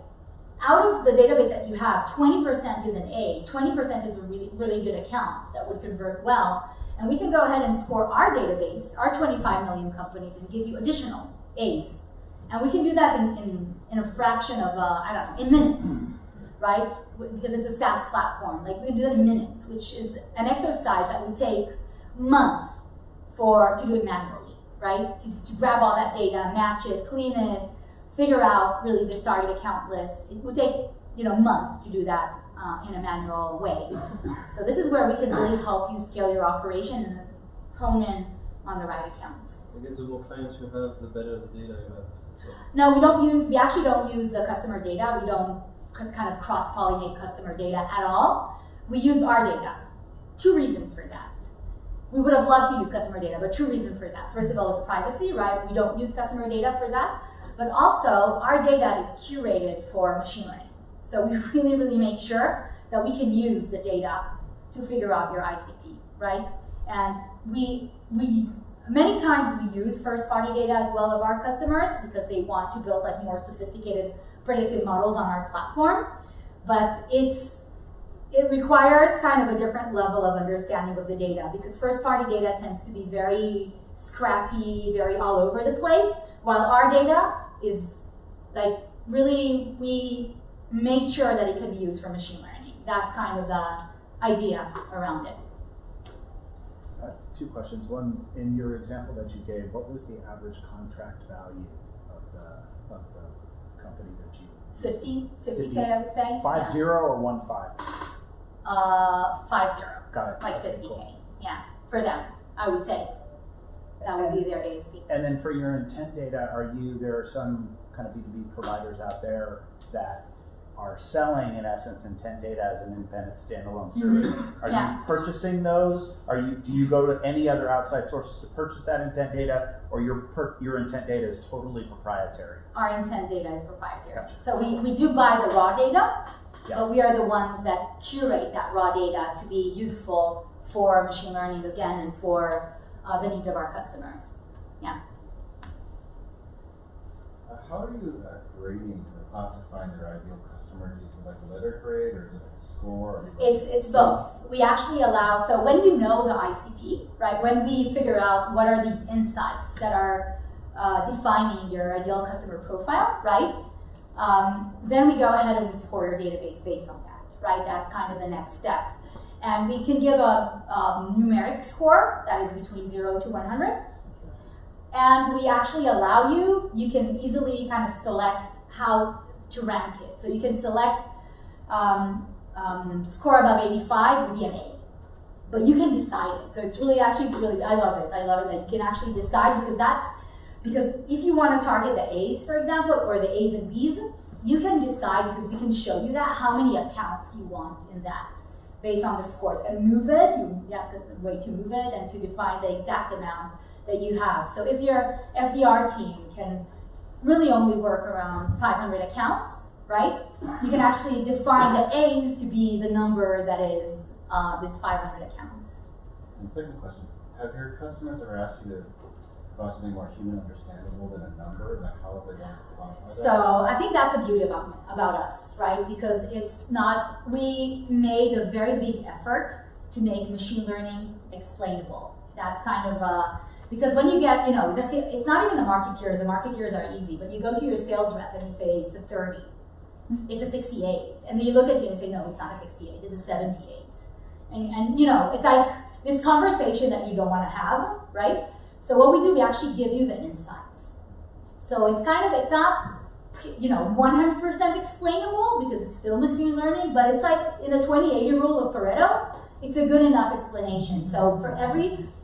out of the database that you have, 20% is an A, 20% is a really, really good accounts that would convert well. And we can go ahead and score our database, our 25 million companies, and give you additional A's. And we can do that in a fraction of, in minutes. Right? Because it's a SaaS platform. Like we do it in minutes, which is an exercise that would take months to do it manually, right? To grab all that data, match it, clean it, figure out really this target account list. It would take months to do that in a manual way. So this is where we can really help you scale your operation and hone in on the right accounts. I guess the more clients you have, the better the data you have. So. No, we actually don't use the customer data. We don't kind of cross-pollinate customer data at all. We use our data. Two reasons for that. We would have loved to use customer data, but two reasons for that. First of all, it's privacy, right? We don't use customer data for that. But also, our data is curated for machine learning. So we really, really make sure that we can use the data to figure out your ICP, right? And we many times we use first-party data as well of our customers because they want to build like more sophisticated predictive models on our platform, but it requires kind of a different level of understanding of the data because first-party data tends to be very scrappy, very all over the place, while our data is like really, we made sure that it could be used for machine learning. That's kind of the idea around it. Two questions. One, in your example that you gave, what was the average contract value of the company that you 50K, I would say. 50 or 15? 50. Got it. Like 50K. Cool. Yeah, for them, I would say. That would be their ASP. And then for your intent data, there are some kind of B2B providers out there that are selling, in essence, intent data as an independent standalone service. Are you purchasing those? Do you go to any other outside sources to purchase that intent data, or your intent data is totally proprietary? Our intent data is proprietary. Gotcha. So we do buy the raw data, but we are the ones that curate that raw data to be useful for machine learning again and for the needs of our customers. Yeah. How are you grading or classifying your ideal customer? Is it like a letter grade or is it a score? Or It's both. We actually allow, so when you know the ICP, right, when we figure out what are these insights that are defining your ideal customer profile, right, then we go ahead and we score your database based on that, right? That's kind of the next step. And we can give a numeric score that is between 0 to 100. And we actually allow you can easily kind of select how to rank it. So you can select score above 85 would be an A. But you can decide it. So it's really, I love it. I love it that you can actually decide because if you want to target the A's, for example, or the A's and B's, you can decide, because we can show you that, how many accounts you want in that based on the scores. And move it, you have the way to move it and to define the exact amount that you have. So if your SDR team can really only work around 500 accounts, right? You can actually define the A's to be the number that is this 500 accounts. And second question, have your customers ever asked you to provide something more human understandable than a number? Like how have they done to quantify that? So I think that's the beauty about us, right? Because it's not, we made a very big effort to make machine learning explainable. That's kind of because when you get, it's not even the marketeers are easy, but you go to your sales rep and you say it's a 30, it's a 68, and then you look at you and say, no, it's not a 68, it's a 78. And it's like this conversation that you don't want to have, right? So what we do, we actually give you the insights. So it's not 100% explainable because it's still machine learning, but it's like in a 20-80 rule of Pareto, it's a good enough explanation. So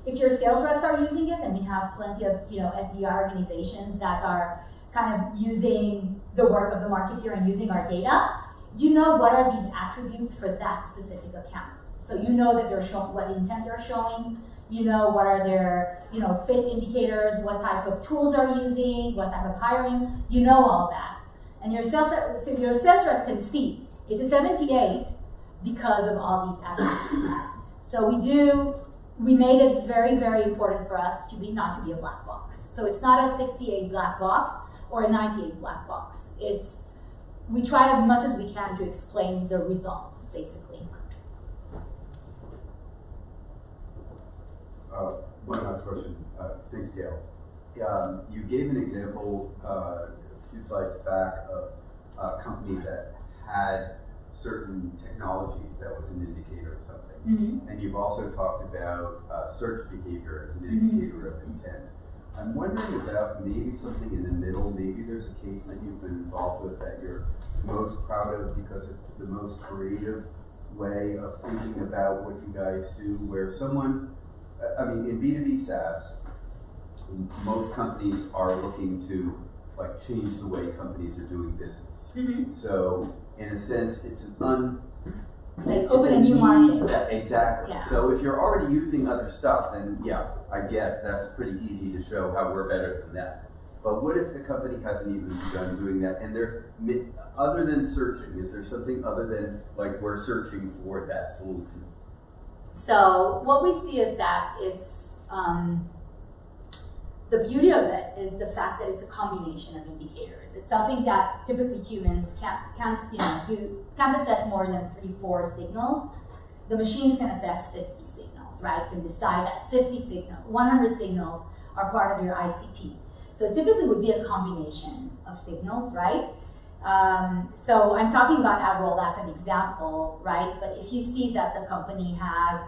if your sales reps are using it, and we have plenty of SDR organizations that are kind of using the work of the marketeer and using our data, what are these attributes for that specific account. So that they're showing what intent they're showing, what are their fit indicators, what type of tools they're using, what type of hiring, all that. And your sales rep can see it's a 78 because of all these attributes. So we made it very, very important for us not to be a black box. So it's not a 68 black box or a 98 black box. We try as much as we can to explain the results, basically. One last question. Thanks, Gail. You gave an example a few slides back of a company that had certain technologies that was an indicator of something. Mm-hmm. And you've also talked about search behavior as an indicator of intent. I'm wondering about maybe something in the middle. Maybe there's a case that you've been involved with that you're most proud of because it's the most creative way of thinking about what you guys do, where someone, in B2B SaaS, most companies are looking to change the way companies are doing business. Mm-hmm. So in a sense, it's open a new market. Exactly. Yeah. So if you're already using other stuff, then I get that's pretty easy to show how we're better than that. But what if the company hasn't even begun doing that, and they're other than searching, is there something other than we're searching for that solution? So what we see is that it's the beauty of it is the fact that it's a combination of indicators. It's something that typically humans can't assess more than 3-4 signals. The machines can assess 50 signals, right? Can decide that 100 signals are part of your ICP. So it typically would be a combination of signals, right? So I'm talking about AdRoll, that's an example, right? But if you see that the company has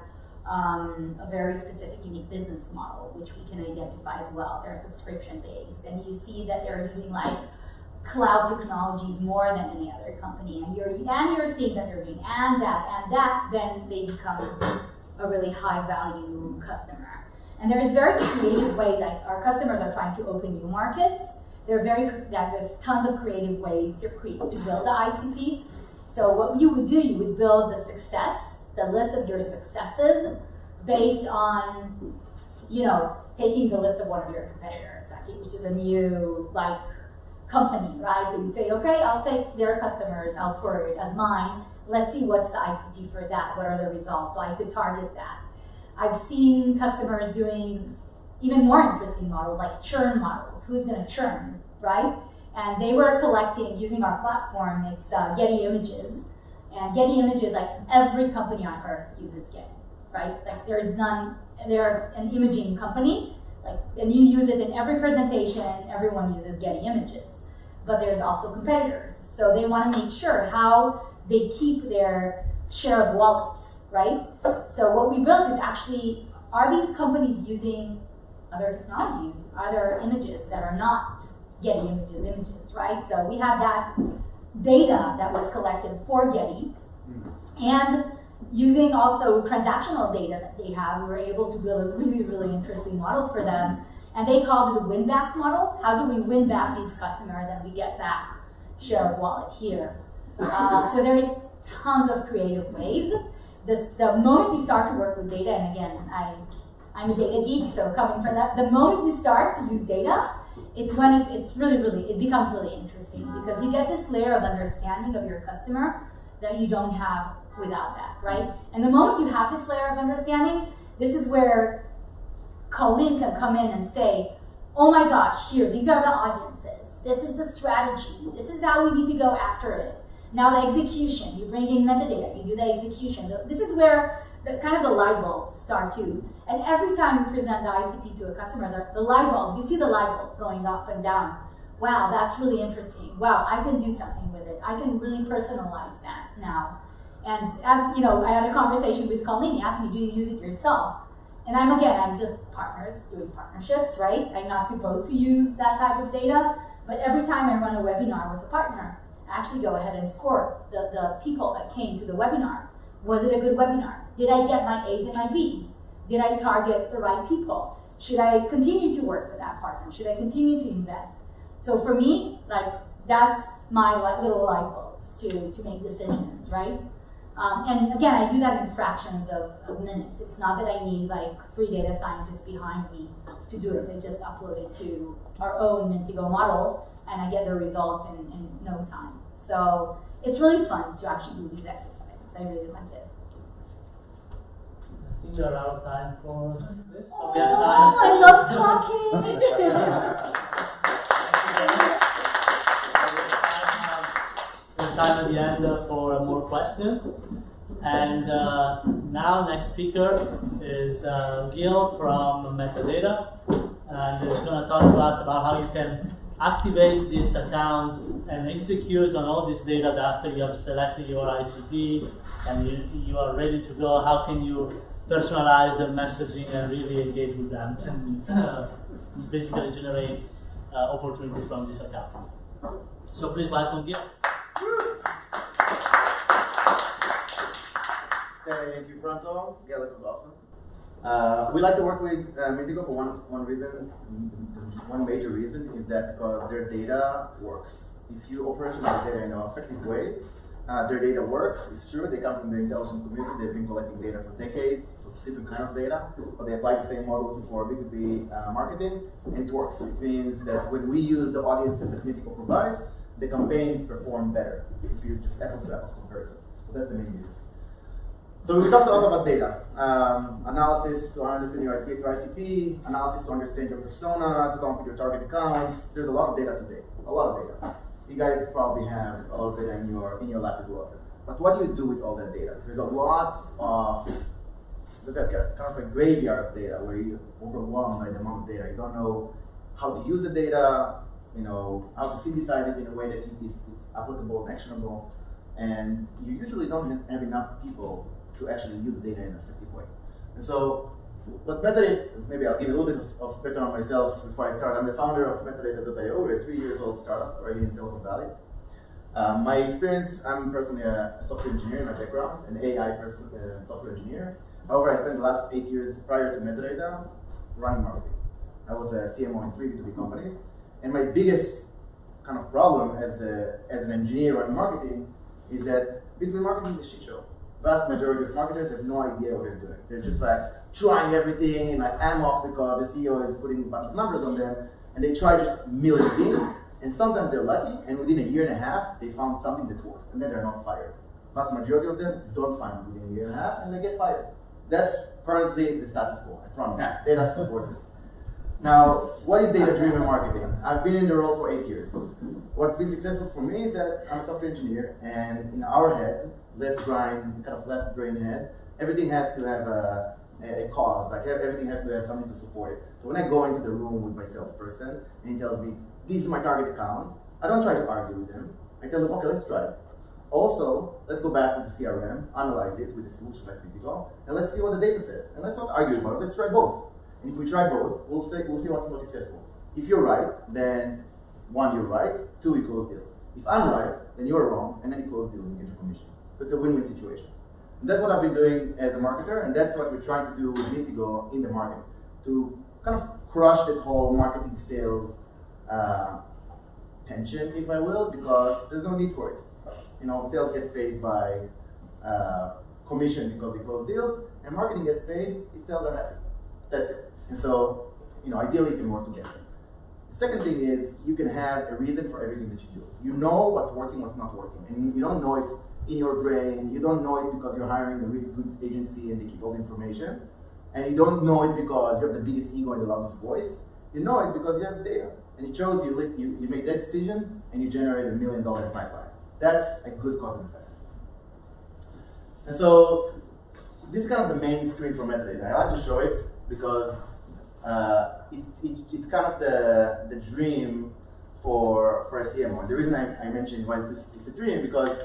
a very specific, unique business model, which we can identify as well, they're subscription-based, and you see that they're using cloud technologies more than any other company, and you're seeing that they're doing and that, then they become a really high-value customer. And there's very creative ways, our customers are trying to open new markets. There's tons of creative ways to build the ICP. So what you would do, you would build the list of your successes based on, taking the list of one of your competitors, which is a new company, right? So you'd say, okay, I'll take their customers, I'll query it as mine. Let's see what's the ICP for that. What are the results? So I could target that. I've seen customers doing even more interesting models, like churn models. Who's going to churn, right? And they were collecting, using our platform, it's Getty Images. And Getty Images, like every company on earth uses Getty, right? Like there's none, they're an imaging company, like, and you use it in every presentation, everyone uses Getty Images. But there's also competitors. So they want to make sure how they keep their share of wallet, right? So what we built is actually, are these companies using other technologies? Are there images that are not Getty images, right? So we have that data that was collected for Getty, and using also transactional data that they have, we were able to build a really, really interesting model for them. And they called it a win-back model. How do we win back these customers and we get back share of wallet here? So there is tons of creative ways. The moment you start to work with data, and again, I'm a data geek, so coming from that, the moment you start to use data, it's when it's really, it becomes really interesting, because you get this layer of understanding of your customer that you don't have without that, right? And the moment you have this layer of understanding, this is where Colleen can come in and say, oh my gosh, here, these are the audiences. This is the strategy. This is how we need to go after it. Now the execution, you bring in metadata, you do the execution. This is where the kind of the light bulbs start to. And every time we present the ICP to a customer, the light bulbs, you see the light bulbs going up and down. Wow, that's really interesting. Wow, I can do something with it. I can really personalize that now. And as you know, I had a conversation with Colleen. He asked me, do you use it yourself? And I'm just partners doing partnerships, right? I'm not supposed to use that type of data, but every time I run a webinar with a partner, I actually go ahead and score the people that came to the webinar. Was it a good webinar? Did I get my A's and my B's? Did I target the right people? Should I continue to work with that partner? Should I continue to invest? So for me, like, that's my little light bulbs to make decisions, right? And again, I do that in fractions of minutes. It's not that I need like 3 data scientists behind me to do it. They just upload it to our own Mintigo model, and I get the results in no time. So it's really fun to actually do these exercises. I really like it. I think we're out of time for this. So we Oh, have time. I love talking. We have time at the end for more questions. And now, next speaker is Gil from Metadata. And he's going to talk to us about how you can activate these accounts and execute on all this data after you have selected your ICP and you are ready to go. How can you personalize the messaging and really engage with them and basically generate opportunities from these accounts. So please welcome Gil. Thank you, Franco. Yeah, that was awesome. We like to work with Mintigo for one reason. One major reason is that because their data works. If you operationalize data in an effective way, their data works. It's true, they come from the intelligence community. They've been collecting data for decades, different kind of data, but they apply the same models for B2B marketing, and it works. It means that when we use the audiences that Mintigo provides, the campaigns perform better if you just apples to apples comparison. So that's the main reason. So we talked a lot about data. Analysis to understand your ICP, analysis to understand your persona, to come up with your target accounts. There's a lot of data today, a lot of data. You guys probably have a lot of data in your lab as well. But what do you do with all that data? There's a lot of, there's a kind of a graveyard of data where you're overwhelmed by the amount of data. You don't know how to use the data, you know, how to synthesize it in a way that is applicable and actionable. And you usually don't have enough people to actually use the data in an effective way. And so, what Metadata, maybe I'll give you a little bit of background on myself before I start. I'm the founder of Metadata.io. We're a 3-year-old startup right here in Silicon Valley. My experience, I'm personally a software engineer in my background, an AI software engineer. However, I spent the last 8 years prior to Metadata running marketing. I was a CMO in 3 B2B companies. And my biggest kind of problem as an engineer running marketing is that B2B marketing is a shit show. Vast majority of marketers have no idea what they're doing. They're just like trying everything and like amok because the CEO is putting a bunch of numbers on them, and they try just a million things, and sometimes they're lucky, and within a year and a half, they found something that works, and then they're not fired. Vast majority of them don't find it within a year and a half, and they get fired. That's currently the status quo, I promise. Data supports it. Now, what is data-driven marketing? I've been in the role for 8 years. What's been successful for me is that I'm a software engineer, and in our head, left brain head, everything has to have a cause. Like everything has to have something to support it. So when I go into the room with my salesperson and he tells me, this is my target account, I don't try to argue with him. I tell him, okay, let's try it. Also, let's go back to the CRM, analyze it with a solution like Critical, and let's see what the data says. And let's not argue about it, let's try both. And if we try both, we'll see what's more successful. If you're right, then 1, you're right, 2, we close deal. If I'm right, then you're wrong, and then you close deal and you get your commission. So it's a win-win situation. And that's what I've been doing as a marketer, and that's what we're trying to do with Mintigo in the market, to kind of crush that whole marketing sales tension, if I will, because there's no need for it. You know, sales gets paid by commission because they close deals, and marketing gets paid if sales are happy. That's it. And so, you know, ideally you can work together. The second thing is you can have a reason for everything that you do. You know what's working, what's not working, and you don't know it in your brain. You don't know it because you're hiring a really good agency and they keep all the information, and you don't know it because you have the biggest ego and the loudest voice. You know it because you have data, and it shows you made that decision and you generate $1 million pipeline. That's a good cause and effect. And so this is kind of the main screen for metadata. I like to show it because it's kind of the dream for a CMO. The reason I mentioned why it's a dream, because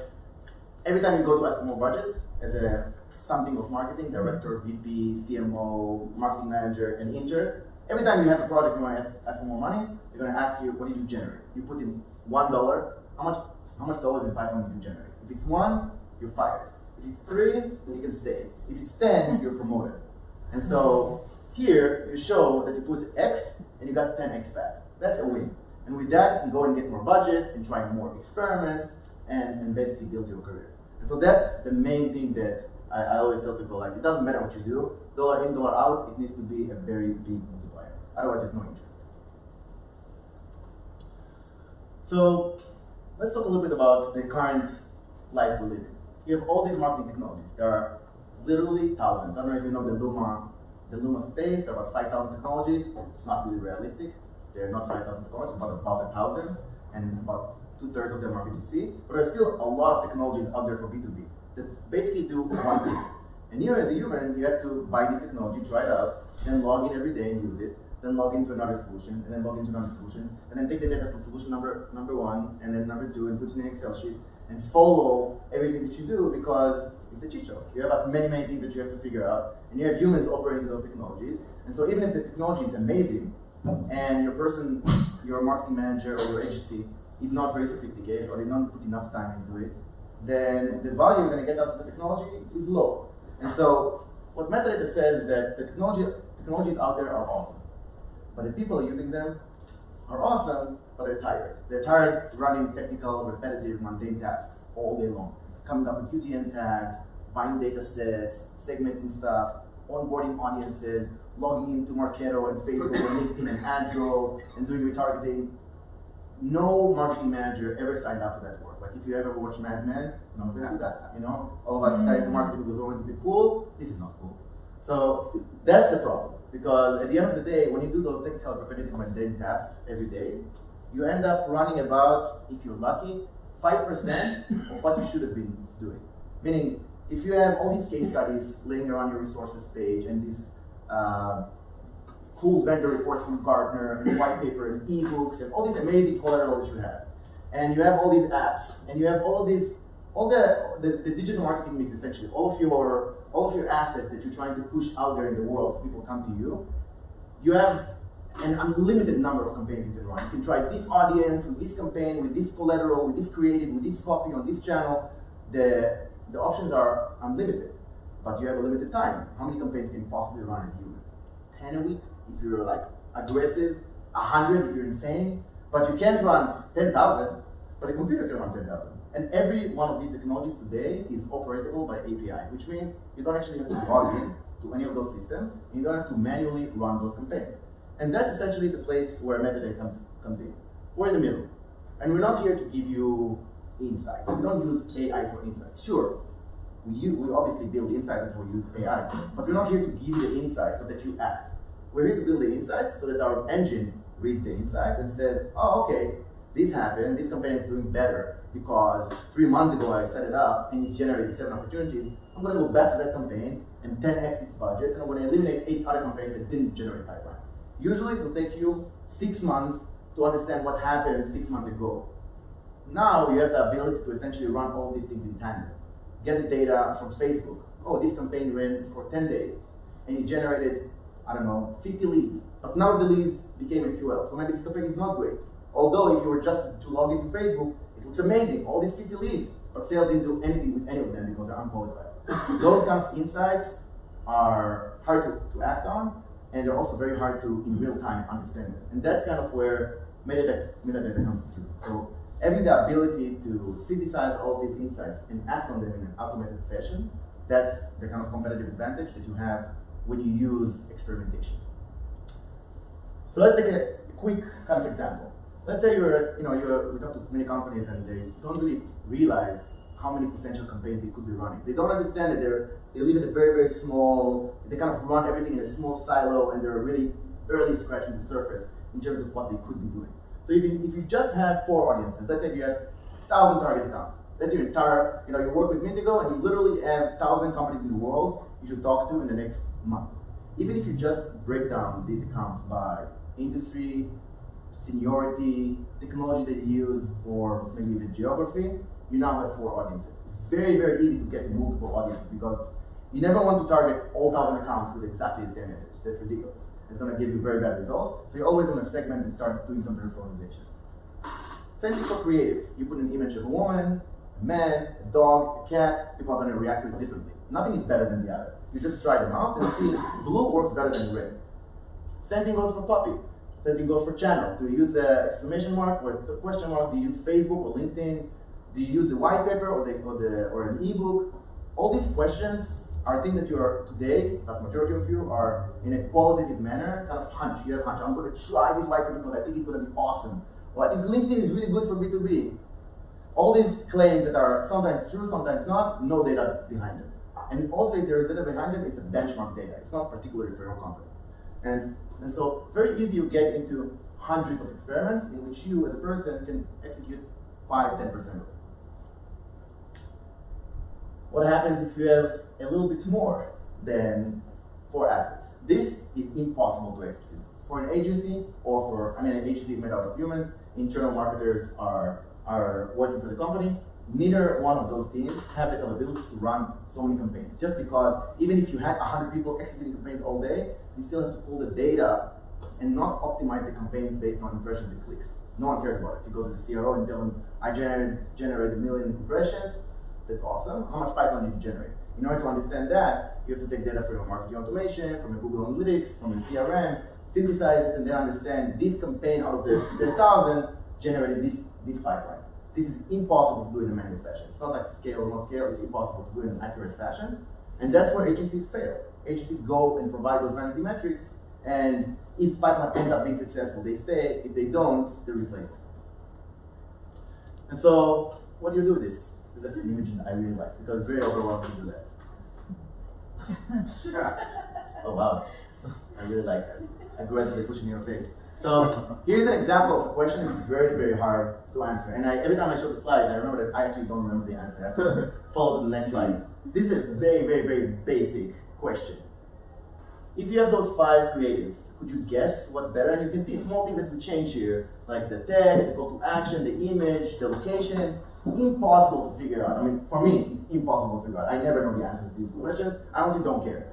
every time you go to ask for more budget as a something of marketing, director, VP, CMO, marketing manager, and intern, every time you have a project and you want to ask for more money, they're going to ask you, what did you generate? You put in $1, how much dollars in pipeline did you generate? If it's 1, you're fired. If it's 3, you can stay. If it's 10, you're promoted. And so here, you show that you put X and you got 10X back. That's a win. And with that, you can go and get more budget and try more experiments and basically build your career. And so that's the main thing that I always tell people, like, it doesn't matter what you do, dollar in, dollar out, it needs to be a very big multiplier. Otherwise, there's no interest. So let's talk a little bit about the current life we live in. You have all these marketing technologies. There are literally thousands. I don't know if you know the Luma space. There are about 5,000 technologies. It's not really realistic. There are not 5,000 technologies, but about 1,000, and about 2/3 of them are B2C. But there are still a lot of technologies out there for B2B that basically do one thing. And you as a human, you have to buy this technology, try it out, then log in every day and use it, then log into another solution, and then log into another solution, and then take the data from solution number 1, and then number 2, and put it in an Excel sheet, and follow everything that you do, because it's a cheat show. You have like many things that you have to figure out, and you have humans operating those technologies. And so even if the technology is amazing, and your marketing manager or your agency is not very sophisticated, or they don't put enough time into it, then the value you're going to get out of the technology is low. And so what metadata says is that the technologies out there are awesome, but the people using them are awesome, but they're tired. They're tired running technical, repetitive, mundane tasks all day long, coming up with UTM tags, buying data sets, segmenting stuff, onboarding audiences, logging into Marketo and Facebook and LinkedIn and Adro, and doing retargeting. No marketing manager ever signed up for that work. Like if you ever watch Mad Men, no one's gonna do that. You know, all of us got into marketing because we wanted to be cool. This is not cool. So that's the problem. Because at the end of the day, when you do those technical repetitive mundane tasks every day, you end up running about, if you're lucky, 5% of what you should have been doing. Meaning, if you have all these case studies laying around your resources page and these cool vendor reports from Gartner and white paper and ebooks and all these amazing collateral that you have, and you have all these apps, and you have all the digital marketing mix, essentially, all of your assets that you're trying to push out there in the world so people come to you, you have an unlimited number of campaigns you can run. You can try this audience, with this campaign, with this collateral, with this creative, with this copy on this channel. The options are unlimited, but you have a limited time. How many campaigns can you possibly run as a human? 10 a week if you're like aggressive, 100 if you're insane, but you can't run 10,000, but a computer can run 10,000. And every one of these technologies today is operatable by API, which means you don't actually have to log in to any of those systems, and you don't have to manually run those campaigns. And that's essentially the place where metadata comes in. We're in the middle. And we're not here to give you insights. We don't use AI for insights. Sure, we obviously build insights and we use AI, but we're not here to give you the insights so that you act. We're here to build the insights so that our engine reads the insights and says, oh, okay, this happened, this campaign is doing better because 3 months ago I set it up and it's generated 7 opportunities. I'm going to go back to that campaign and 10x its budget, and I'm going to eliminate 8 other campaigns that didn't generate pipeline. Usually it will take you 6 months to understand what happened 6 months ago. Now you have the ability to essentially run all these things in tandem. Get the data from Facebook. Oh, this campaign ran for 10 days and it generated, I don't know, 50 leads. But none of the leads became MQL. So maybe this campaign is not great. Although if you were just to log into Facebook, it looks amazing, all these 50 leads. But sales didn't do anything with any of them because they're unqualified. Those kind of insights are hard to act on, and they're also very hard to, in real time, understand them. And that's kind of where metadata comes through. So having the ability to synthesize all these insights and act on them in an automated fashion, that's the kind of competitive advantage that you have when you use experimentation. So let's take a quick kind of example. Let's say we talk to many companies and they don't really realize how many potential campaigns they could be running. They don't understand that they live in a very, very small, they kind of run everything in a small silo and they're really barely scratching the surface in terms of what they could be doing. So if you just have 4 audiences, let's say you have 1,000 target accounts. That's your entire, you work with Mintigo and you literally have 1,000 companies in the world you should talk to in the next month. Even if you just break down these accounts by industry, seniority, technology that you use, or maybe even geography, you now have 4 audiences. It's very, very easy to get to multiple audiences because you never want to target all 1,000 accounts with exactly the same message. That's ridiculous. It's going to give you very bad results. So you always want to segment and start doing some personalization. Same thing for creatives. You put an image of a woman, a man, a dog, a cat. People are going to react to it differently. Nothing is better than the other. You just try them out and see blue works better than red. Same thing goes for puppy. Same thing goes for channel. Do you use the exclamation mark or the question mark? Do you use Facebook or LinkedIn? Do you use the white paper or an ebook? All these questions are things that you are today, that's majority of you, are in a qualitative manner, kind of hunch. You have hunch. I'm going to try this white paper because I think it's going to be awesome. Or I think LinkedIn is really good for B2B. All these claims that are sometimes true, sometimes not, no data behind them. And also if there is data behind them, it's a benchmark data. It's not particularly for your company. And so very easy you get into hundreds of experiments in which you as a person can execute 5-10% of it. What happens if you have a little bit more than 4 assets? This is impossible to execute. For an agency, an agency is made out of humans, internal marketers are working for the company. Neither one of those teams have the capability to run so many campaigns. Just because even if you had 100 people executing campaigns all day, you still have to pull the data and not optimize the campaigns based on impressions and clicks. No one cares about it. If you go to the CRO and tell them, I generated 1 million impressions, that's awesome. How much pipeline did you generate? In order to understand that, you have to take data from your marketing automation, from your Google Analytics, from your CRM, synthesize it, and then understand this campaign out of the 1,000 generated this pipeline. This is impossible to do in a manual fashion. It's not like scale or no scale, it's impossible to do in an accurate fashion. And that's where agencies fail. Agencies go and provide those vanity metrics, and if the pipeline ends up being successful, they stay. If they don't, they replace it. And so, what do you do with this? There's an image I really like, because it's very overwhelming to do that. Oh wow, I really like that. Aggressively pushing in your face. So here's an example of a question that is very, very hard to answer. And every time I show the slides, I remember that I actually don't remember the answer. I have to follow to the next slide. This is a very, very, very basic question. If you have those 5 creatives, could you guess what's better? And you can see small things that we change here, like the text, the call to action, the image, the location. Impossible to figure out. I mean, for me, it's impossible to figure out. I never know the answer to these questions. I honestly don't care.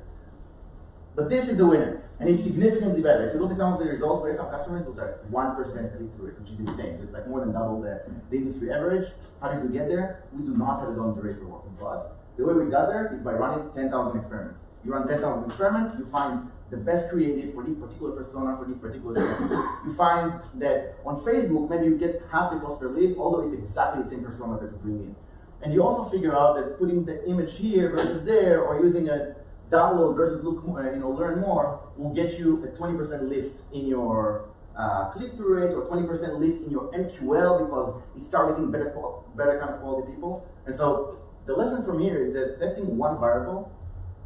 But this is the winner, and it's significantly better. If you look at some of the results, we have some customers with like 1% click-through rate, which is insane. It's like more than double the industry average. How did we get there? We do not have a long duration working for us. The way we got there is by running 10,000 experiments. You run 10,000 experiments, you find the best creative for this particular persona, for this particular segment. You find that on Facebook, maybe you get half the cost per lead, although it's exactly the same persona that you bring in. And you also figure out that putting the image here versus there, or using a download versus learn more, will get you a 20% lift in your click-through rate, or 20% lift in your MQL, because it's targeting better kind of quality people. And so the lesson from here is that testing one variable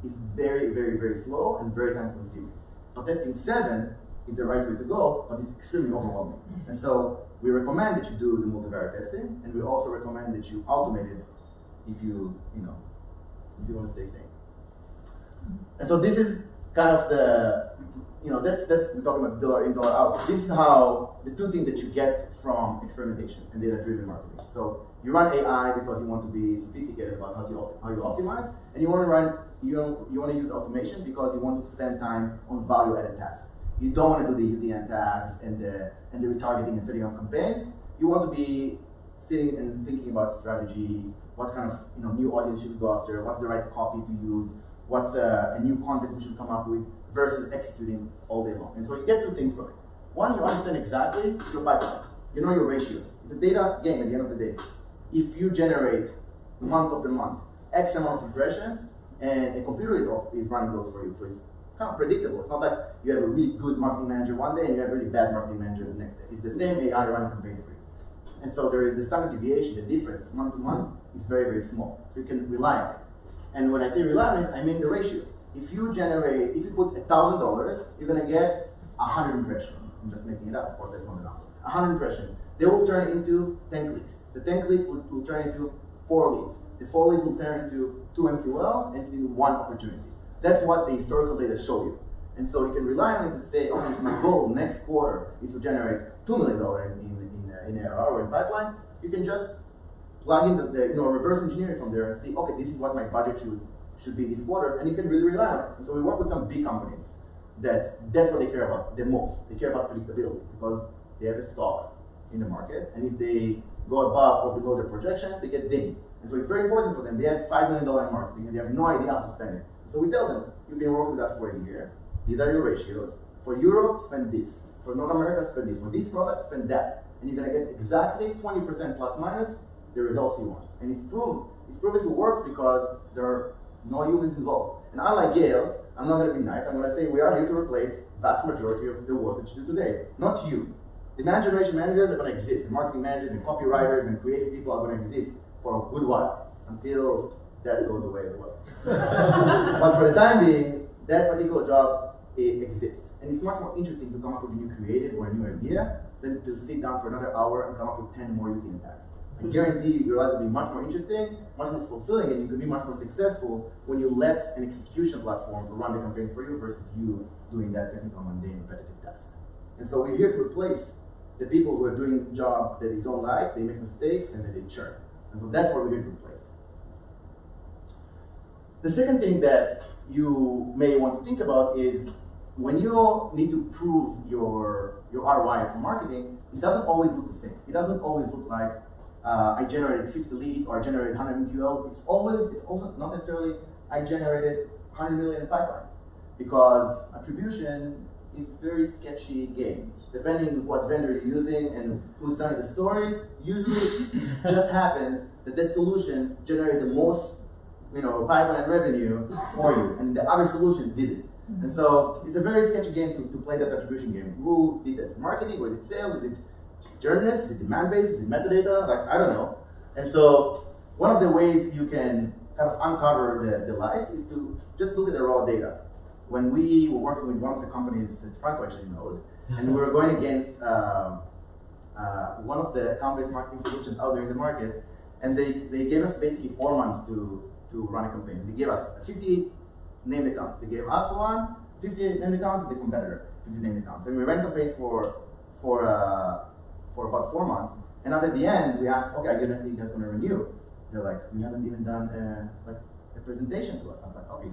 is very, very, very slow and very time consuming. but testing 7 is the right way to go, but it's extremely overwhelming. And so we recommend that you do the multivariate testing, and we also recommend that you automate it if you want to stay sane. And so this is kind of the, that's we're talking about dollar in, dollar out. This is how the two things that you get from experimentation and data-driven marketing. So you run AI because you want to be sophisticated about how you optimize, and you want to use automation because you want to spend time on value-added tasks. You don't want to do the UTM tags and the retargeting and setting up campaigns. You want to be sitting and thinking about strategy, what kind of new audience should we go after, what's the right copy to use, what's a new content we should come up with, versus executing all day long. And so you get two things from it. One, you understand exactly your pipeline. You know your ratios. It's a data game at the end of the day. If you generate month after month X amount of impressions, and a computer is running those for you, so it's kind of predictable. It's not like you have a really good marketing manager one day and you have a really bad marketing manager the next day. It's the same AI running campaigns for you. And so there is the standard deviation, the difference month to month is very, very small. So you can rely on it. And when I say rely on it, I mean the ratios. If you put $1,000, you're gonna get 100 impressions. I'm just making it up, of course, that's not enough. 100 impressions. They will turn into 10 clicks. The 10 clicks will turn into 4 leads. The 4 leads will turn into 2 MQLs and into 1 opportunity. That's what the historical data show you. And so you can rely on it and say, okay, if my goal next quarter is to generate $2 million in ARR or in pipeline, you can just plug in the reverse engineering from there and see, okay, this is what my budget should be this quarter, and you can really rely on it. And so we work with some big companies that's what they care about the most. They care about predictability because they have a stock in the market, and if they go above or below their projections, they get dinged. And so it's very important for them. They have $5 million in marketing and they have no idea how to spend it. So we tell them, you've been working with us for a year. These are your ratios. For Europe, spend this. For North America, spend this. For this product, spend that. And you're going to get exactly 20% plus minus the results you want. And it's proven to work because there are no humans involved. And unlike Gail, I'm not going to be nice. I'm going to say we are here to replace vast majority of the work that you do today. Not you. Demand generation managers are going to exist. The marketing managers and copywriters and creative people are going to exist for a good while until that goes away as well. But for the time being, that particular job exists. And it's much more interesting to come up with a new creative or a new idea than to sit down for another hour and come up with 10 more UTM tags. I guarantee you, your life will be much more interesting, much more fulfilling, and you can be much more successful when you let an execution platform run the campaign for you versus you doing that technical, mundane, repetitive task. And so we're here to replace the people who are doing a job that they don't like, they make mistakes, and then they churn. And so that's what we're here to replace. The second thing that you may want to think about is when you need to prove your ROI for marketing, it doesn't always look the same. It doesn't always look like I generated 50 leads or I generated 100 MQL. It's also not necessarily I generated 100 million in pipeline, because attribution is a very sketchy game. Depending what vendor you're using and who's telling the story, usually it just happens that solution generated the most pipeline revenue for you, and the other solution didn't. And so it's a very sketchy game to play that attribution game. Who did that? Marketing? Was it sales? Is it journalists? Is it demand-based? Is it metadata? I don't know. And so one of the ways you can kind of uncover the lies is to just look at the raw data. When we were working with one of the companies that Franco actually knows, and we were going against one of the account-based marketing solutions out there in the market, and they gave us basically 4 months to run a campaign. They gave us 50 named accounts. They gave us 50 named accounts, and the competitor 50 named accounts. And we ran campaigns for about 4 months. And at the end, we asked, okay, are you guys going to renew? They're like, we haven't even done a presentation to us. I'm like, okay,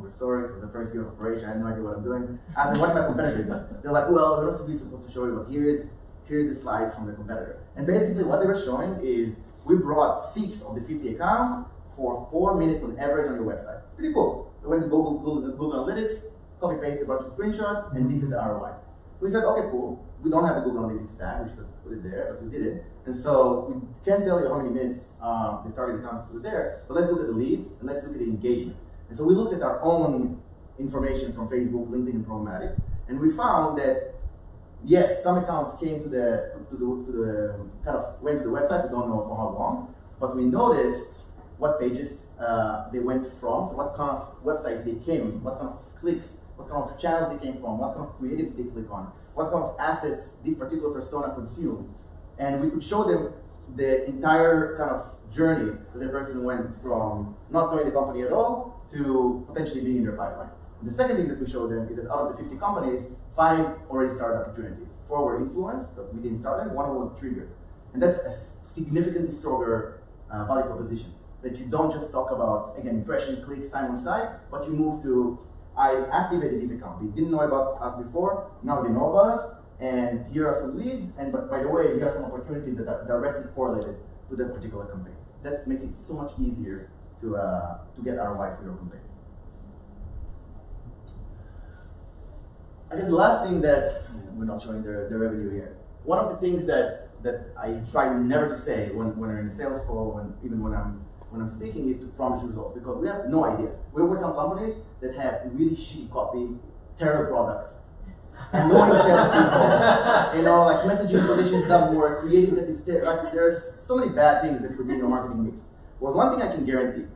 we're sorry for the first year of operation. I have no idea what I'm doing. I asked them, what my competitor did? They're like, well, we're also supposed to show you, but here's the slides from the competitor. And basically, what they were showing is we brought 6 of the 50 accounts for 4 minutes on average on your website. It's pretty cool. We went to Google Analytics, copy paste a bunch of screenshots, and this is the ROI. We said, okay, cool. We don't have the Google Analytics tag. We should have put it there, but we did it. And so we can't tell you how many minutes the target accounts were there, but let's look at the leads and let's look at the engagement. And so we looked at our own information from Facebook, LinkedIn, and Programmatic, and we found that yes, some accounts came to the kind of went to the website. We don't know for how long, but we noticed what pages they went from, so what kind of websites they came, what kind of clicks what kind of channels they came from, what kind of creative they click on, what kind of assets this particular persona consumed. And we could show them the entire kind of journey that the person went from not knowing the company at all to potentially being in their pipeline. And the second thing that we showed them is that out of the 50 companies, 5 already started opportunities. 4 were influenced, but we didn't start them, 1 was triggered. And that's a significantly stronger value proposition. That you don't just talk about, again, impression, clicks, time on site, but you move to, I activated this account. They didn't know about us before, now they know about us, and here are some leads, and by the way, here are some opportunities that are directly correlated to that particular campaign. That makes it so much easier to get ROI for your campaign. I guess the last thing that, we're not showing the revenue here. One of the things that I try never to say when we're in a sales call, even when I'm speaking, is to promise results, because we have no idea. We work with some companies that have really shitty copy, terrible products, annoying salespeople, like messaging positions doesn't work, creating that is like there's so many bad things that could be in your marketing mix. Well, one thing I can guarantee,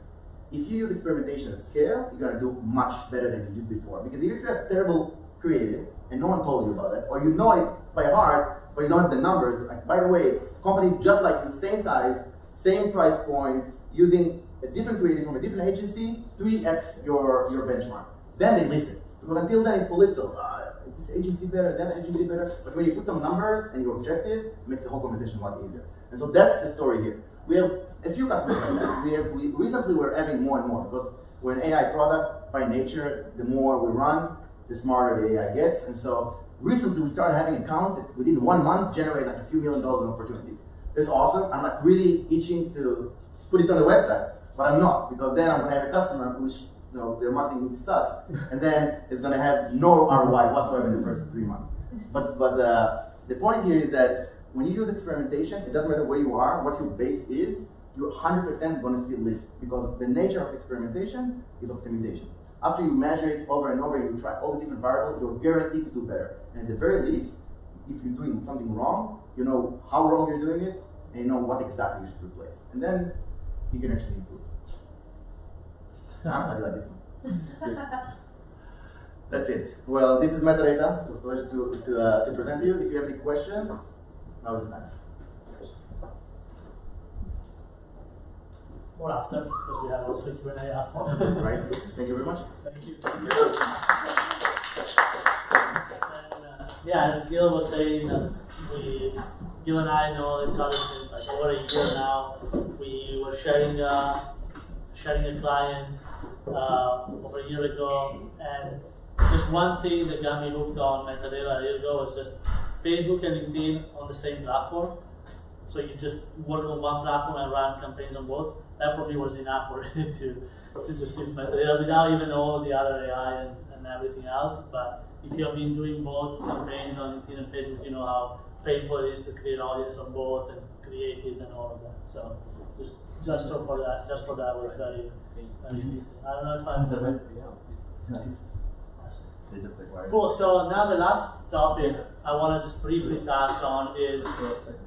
if you use experimentation at scale, you're gonna do much better than you did before. Because if you have terrible creative and no one told you about it, or you know it by heart, but you don't have the numbers, like, by the way, companies just like you, same size, same price point, using a different creative from a different agency, 3x your benchmark. Then they listen. Because until then it's political. Is this agency better, that agency better? But when you put some numbers and you're objective, it makes the whole conversation a lot easier. And so that's the story here. We have a few customers like that. Recently we're having more and more, because we're an AI product by nature. The more we run, the smarter the AI gets. And so recently we started having accounts that within 1 month generate like a few $1 million in opportunity. It's awesome. I'm like really itching to put it on the website, but I'm not, because then I'm gonna have a customer who's, their marketing mix sucks, and then it's gonna have no ROI whatsoever in the first 3 months. But the point here is that when you use experimentation, it doesn't matter where you are, what your base is, you're 100% gonna see lift, because the nature of experimentation is optimization. After you measure it over and over and you try all the different variables, you're guaranteed to do better. And at the very least, if you're doing something wrong, you know how wrong you're doing it, and you know what exactly you should replace. And then you can actually improve. I like this one. That's it. Well, this is metadata. It was a pleasure to present to you. If you have any questions, now is the time. Or after, because we have also Q&A after. Right. Thank you very much. Thank you. And, as Gil was saying, Gil and I know each other since like over a year now. We were sharing a client over a year ago, and just one thing that got me hooked on metadata a year ago was just Facebook and LinkedIn on the same platform. So you just work on one platform and run campaigns on both. That for me was enough already to just use metadata without even all the other AI and everything else. But if you have been doing both campaigns on LinkedIn and Facebook, you know how painful it is to create audience on both and creatives and all of that. So just for that was very interesting. I don't know if I'm cool. So now the last topic I want to just briefly touch on is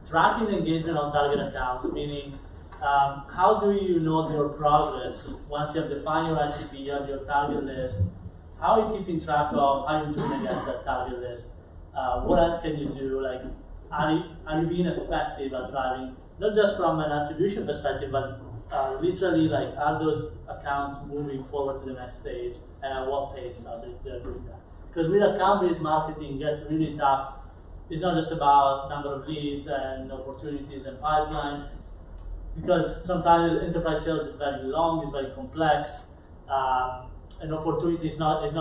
tracking engagement on target accounts, meaning how do you know your progress once you have defined your ICP, you have your target list? How are you keeping track of how you're doing against that target list? What else can you do? Like, are you being effective at driving, not just from an attribution perspective, but literally, like, are those accounts moving forward to the next stage, and at what pace are they doing that? Because with account-based marketing, it gets really tough. It's not just about number of leads and opportunities and pipeline, because sometimes enterprise sales is very long, it's very complex. An opportunity is not as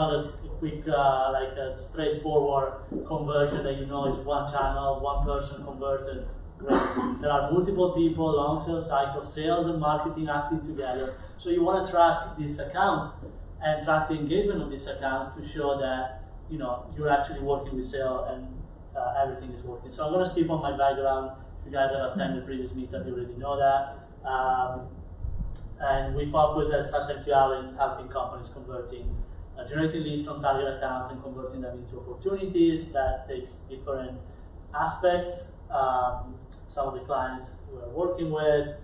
quick, like a straightforward conversion that you know is one channel, one person converted. There are multiple people, long sales cycle, sales and marketing acting together. So you want to track these accounts and track the engagement of these accounts to show that you're actually working with sales and everything is working. So I'm going to skip on my background. If you guys have attended the previous meetup, you already know that. And we focus as SaaSMQL in helping companies generating leads from target accounts and converting them into opportunities. That takes different aspects. Some of the clients we're working with,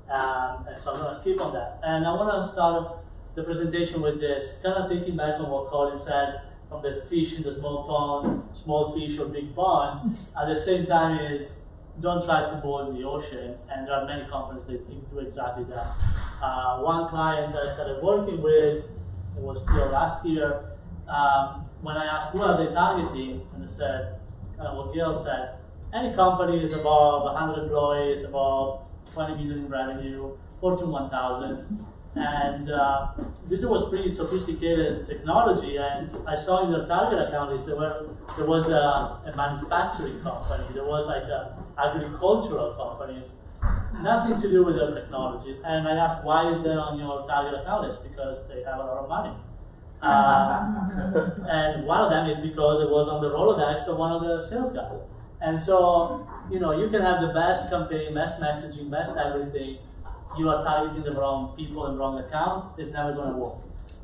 and so I'm going to skip on that. And I want to start the presentation with this, kind of taking back on what Colin said. from the fish in the small pond, small fish or big pond. At the same time is don't try to boil the ocean, and there are many companies that do exactly that. One client I started working with, it was still last year, when I asked who are they targeting, and they said, kind of what Gail said, any company is above 100 employees, above 20 million in revenue, Fortune 1000, and this was pretty sophisticated technology. And I saw in their target account list there was a manufacturing company, there was like a agricultural companies, nothing to do with their technology. And I asked, why is that on your target account list? Because they have a lot of money. And one of them is because it was on the Rolodex of one of the sales guys. And so, you can have the best campaign, best messaging, best everything. You are targeting the wrong people and wrong accounts, it's never going to work.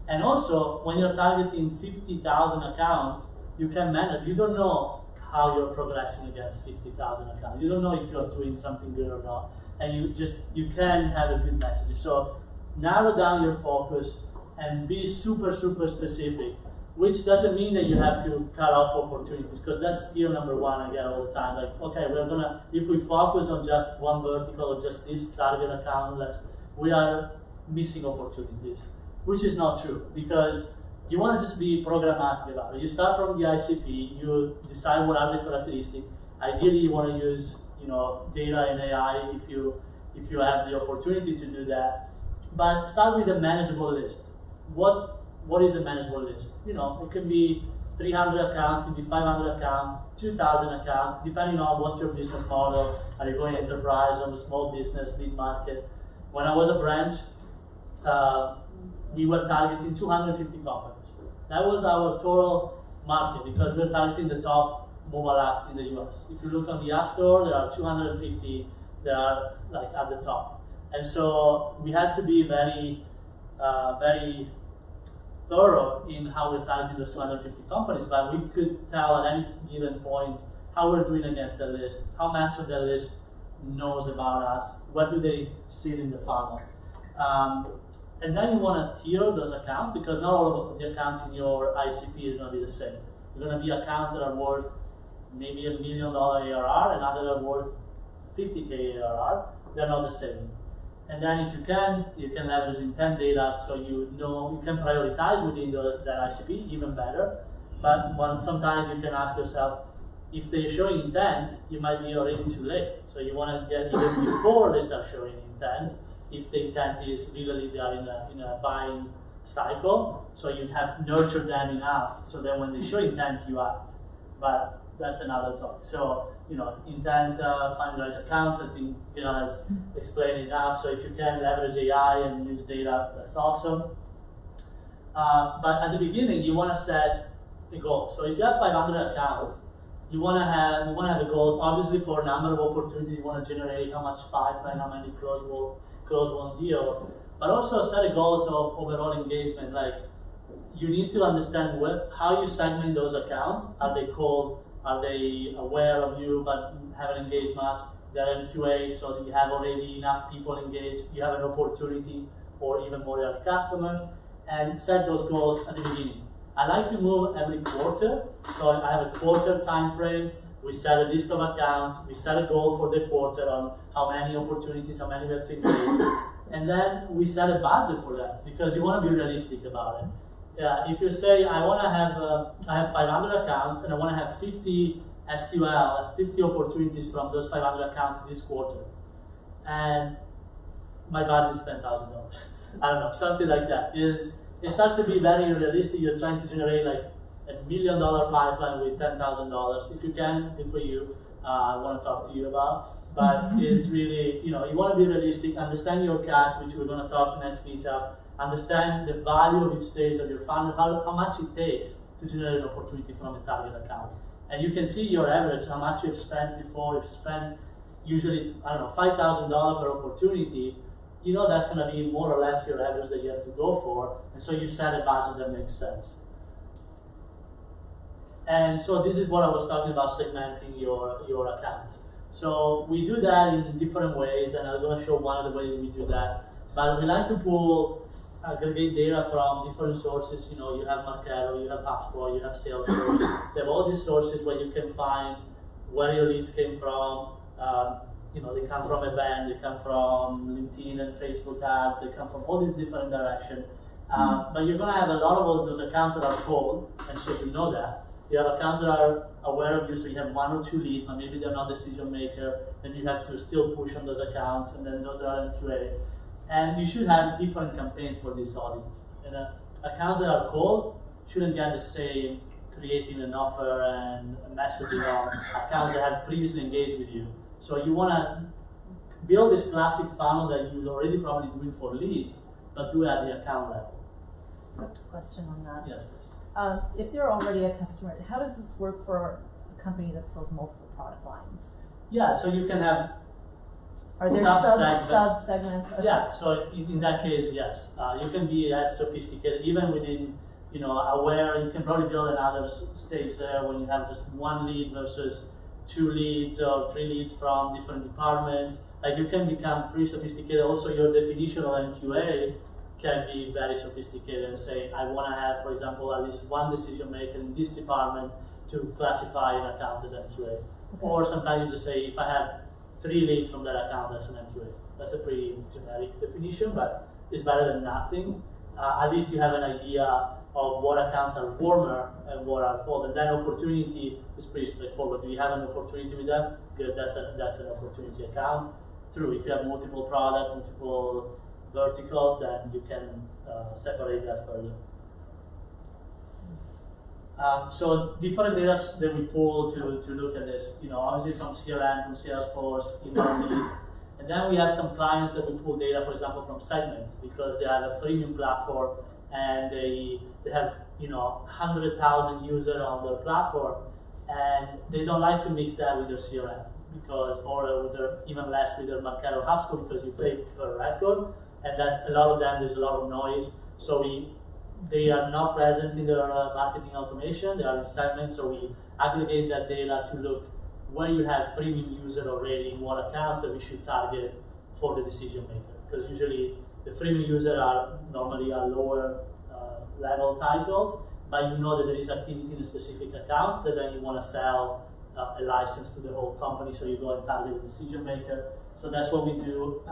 And also, when you're targeting 50,000 accounts, you can manage. You don't know how you're progressing against 50,000 accounts. You don't know if you're doing something good or not. And you can have a good message. So narrow down your focus and be super, super specific, which doesn't mean that you have to cut off opportunities, because that's fear number one I get all the time. Like, okay, if we focus on just one vertical or just this target account, we are missing opportunities, which is not true, because you want to just be programmatic about it. You start from the ICP, you decide what are the characteristics. Ideally, you want to use data and AI if you have the opportunity to do that. But start with a manageable list. What is a manageable list? It can be 300 accounts, it can be 500 accounts, 2,000 accounts, depending on what's your business model. Are you going enterprise or small business, mid-market? When I was a branch, we were targeting 250 companies. That was our total market, because we were targeting the top mobile apps in the US. If you look on the App Store, there are 250 that are like at the top. And so we had to be very, very thorough in how we're targeting those 250 companies, but we could tell at any given point how we're doing against the list, how much of the list knows about us, where do they sit in the funnel. And then you want to tier those accounts, because not all of the accounts in your ICP is going to be the same. There are going to be accounts that are worth maybe $1 million ARR, and others are worth 50K ARR. They're not the same. And then if you can leverage intent data, so you can prioritize within that ICP, even better. But sometimes you can ask yourself, if they're showing intent, you might be already too late. So you want to get even before they start showing intent, if the intent is really they are in a buying cycle, so you have nurtured them enough, so that when they show intent, you act. But that's another talk. So, intent, find the right accounts, I think has explained enough. So if you can leverage AI and use data, that's awesome. But at the beginning, you want to set a goal. So if you have 500 accounts, you want to have the goals, obviously, for a number of opportunities you want to generate, how much pipeline, how many close one deal, but also set a goals of overall engagement. Like, you need to understand how you segment those accounts. Are they cold? Are they aware of you but haven't engaged much? They're in QA, so you have already enough people engaged. You have an opportunity or even more than customers, and set those goals at the beginning. I like to move every quarter, so I have a quarter time frame. We set a list of accounts, we set a goal for the quarter on how many opportunities, how many we have to engage, and then we set a budget for that, because you want to be realistic about it. If you say, I have 500 accounts and I want to have 50 SQL, 50 opportunities from those 500 accounts this quarter, and my budget is $10,000. I don't know, something like that. It starts to be very realistic. You're trying to generate like $1 million pipeline with $10,000. If you can, good for you. I want to talk to you about. But it's really, you want to be realistic, understand your CAC, which we're going to talk next meetup, understand the value of each stage of your funnel, how much it takes to generate an opportunity from a target account. And you can see your average, how much you've spent before. If you spend usually, $5,000 per opportunity, that's going to be more or less your average that you have to go for. And so you set a budget that makes sense. And so this is what I was talking about, segmenting your accounts. So we do that in different ways, and I'm going to show one of the ways we do that. But we like to pull aggregate data from different sources. You know, you have Marketo, you have HubSpot, you have Salesforce. They have all these sources where you can find where your leads came from. You know, they come from event, they come from LinkedIn and Facebook ads, they come from all these different directions. But you're gonna have a lot of those accounts that are cold, and so you know that. You have accounts that are aware of you, so you have 1 or 2 leads, but maybe they're not decision maker, and you have to still push on those accounts, and then those that are in QA. And you should have different campaigns for this audience. And accounts that are cold shouldn't get the same creating an offer and messaging on accounts that have previously engaged with you. So you want to build this classic funnel that you're already probably doing for leads, but do it at the account level. Question on that. Yes, please. If they're already a customer, how does this work for a company that sells multiple product lines? Yeah, so you can have. Are there sub segments? Yeah, so in that case, yes, you can be as sophisticated, even within, you know, aware. You can probably build another stage there when you have just 1 lead versus 2 leads or 3 leads from different departments. Like, you can become pretty sophisticated. Also, your definition of MQA can be very sophisticated and say, I want to have, for example, at least 1 decision maker in this department to classify an account as MQA. Okay. Or sometimes you just say, if I have 3 leads from that account, that's an MQA. That's a pretty generic definition, but it's better than nothing. At least you have an idea of what accounts are warmer and what are cold. And then opportunity is pretty straightforward. Do you have an opportunity with them? Good, that's an opportunity account. True, if you have multiple products, multiple verticals, then you can separate that further. So different data that we pull to look at this, you know, obviously from CRM, from Salesforce, email leads, and then we have some clients that we pull data, for example, from Segment, because they have a freemium platform and they have, you know, 100,000 users on their platform, and they don't like to mix that with their CRM because, or with their, even less with their Marketo HubSpot, because you pay per record, and that's a lot of them. There's a lot of noise, so they are not present in their marketing automation. They are in Segment, so we aggregate that data to look where you have freemium user already, in what accounts that we should target for the decision maker. Because usually the freemium user are normally lower level titles, but you know that there is activity in specific accounts that then you want to sell a license to the whole company, so you go and target the decision maker. So that's what we do.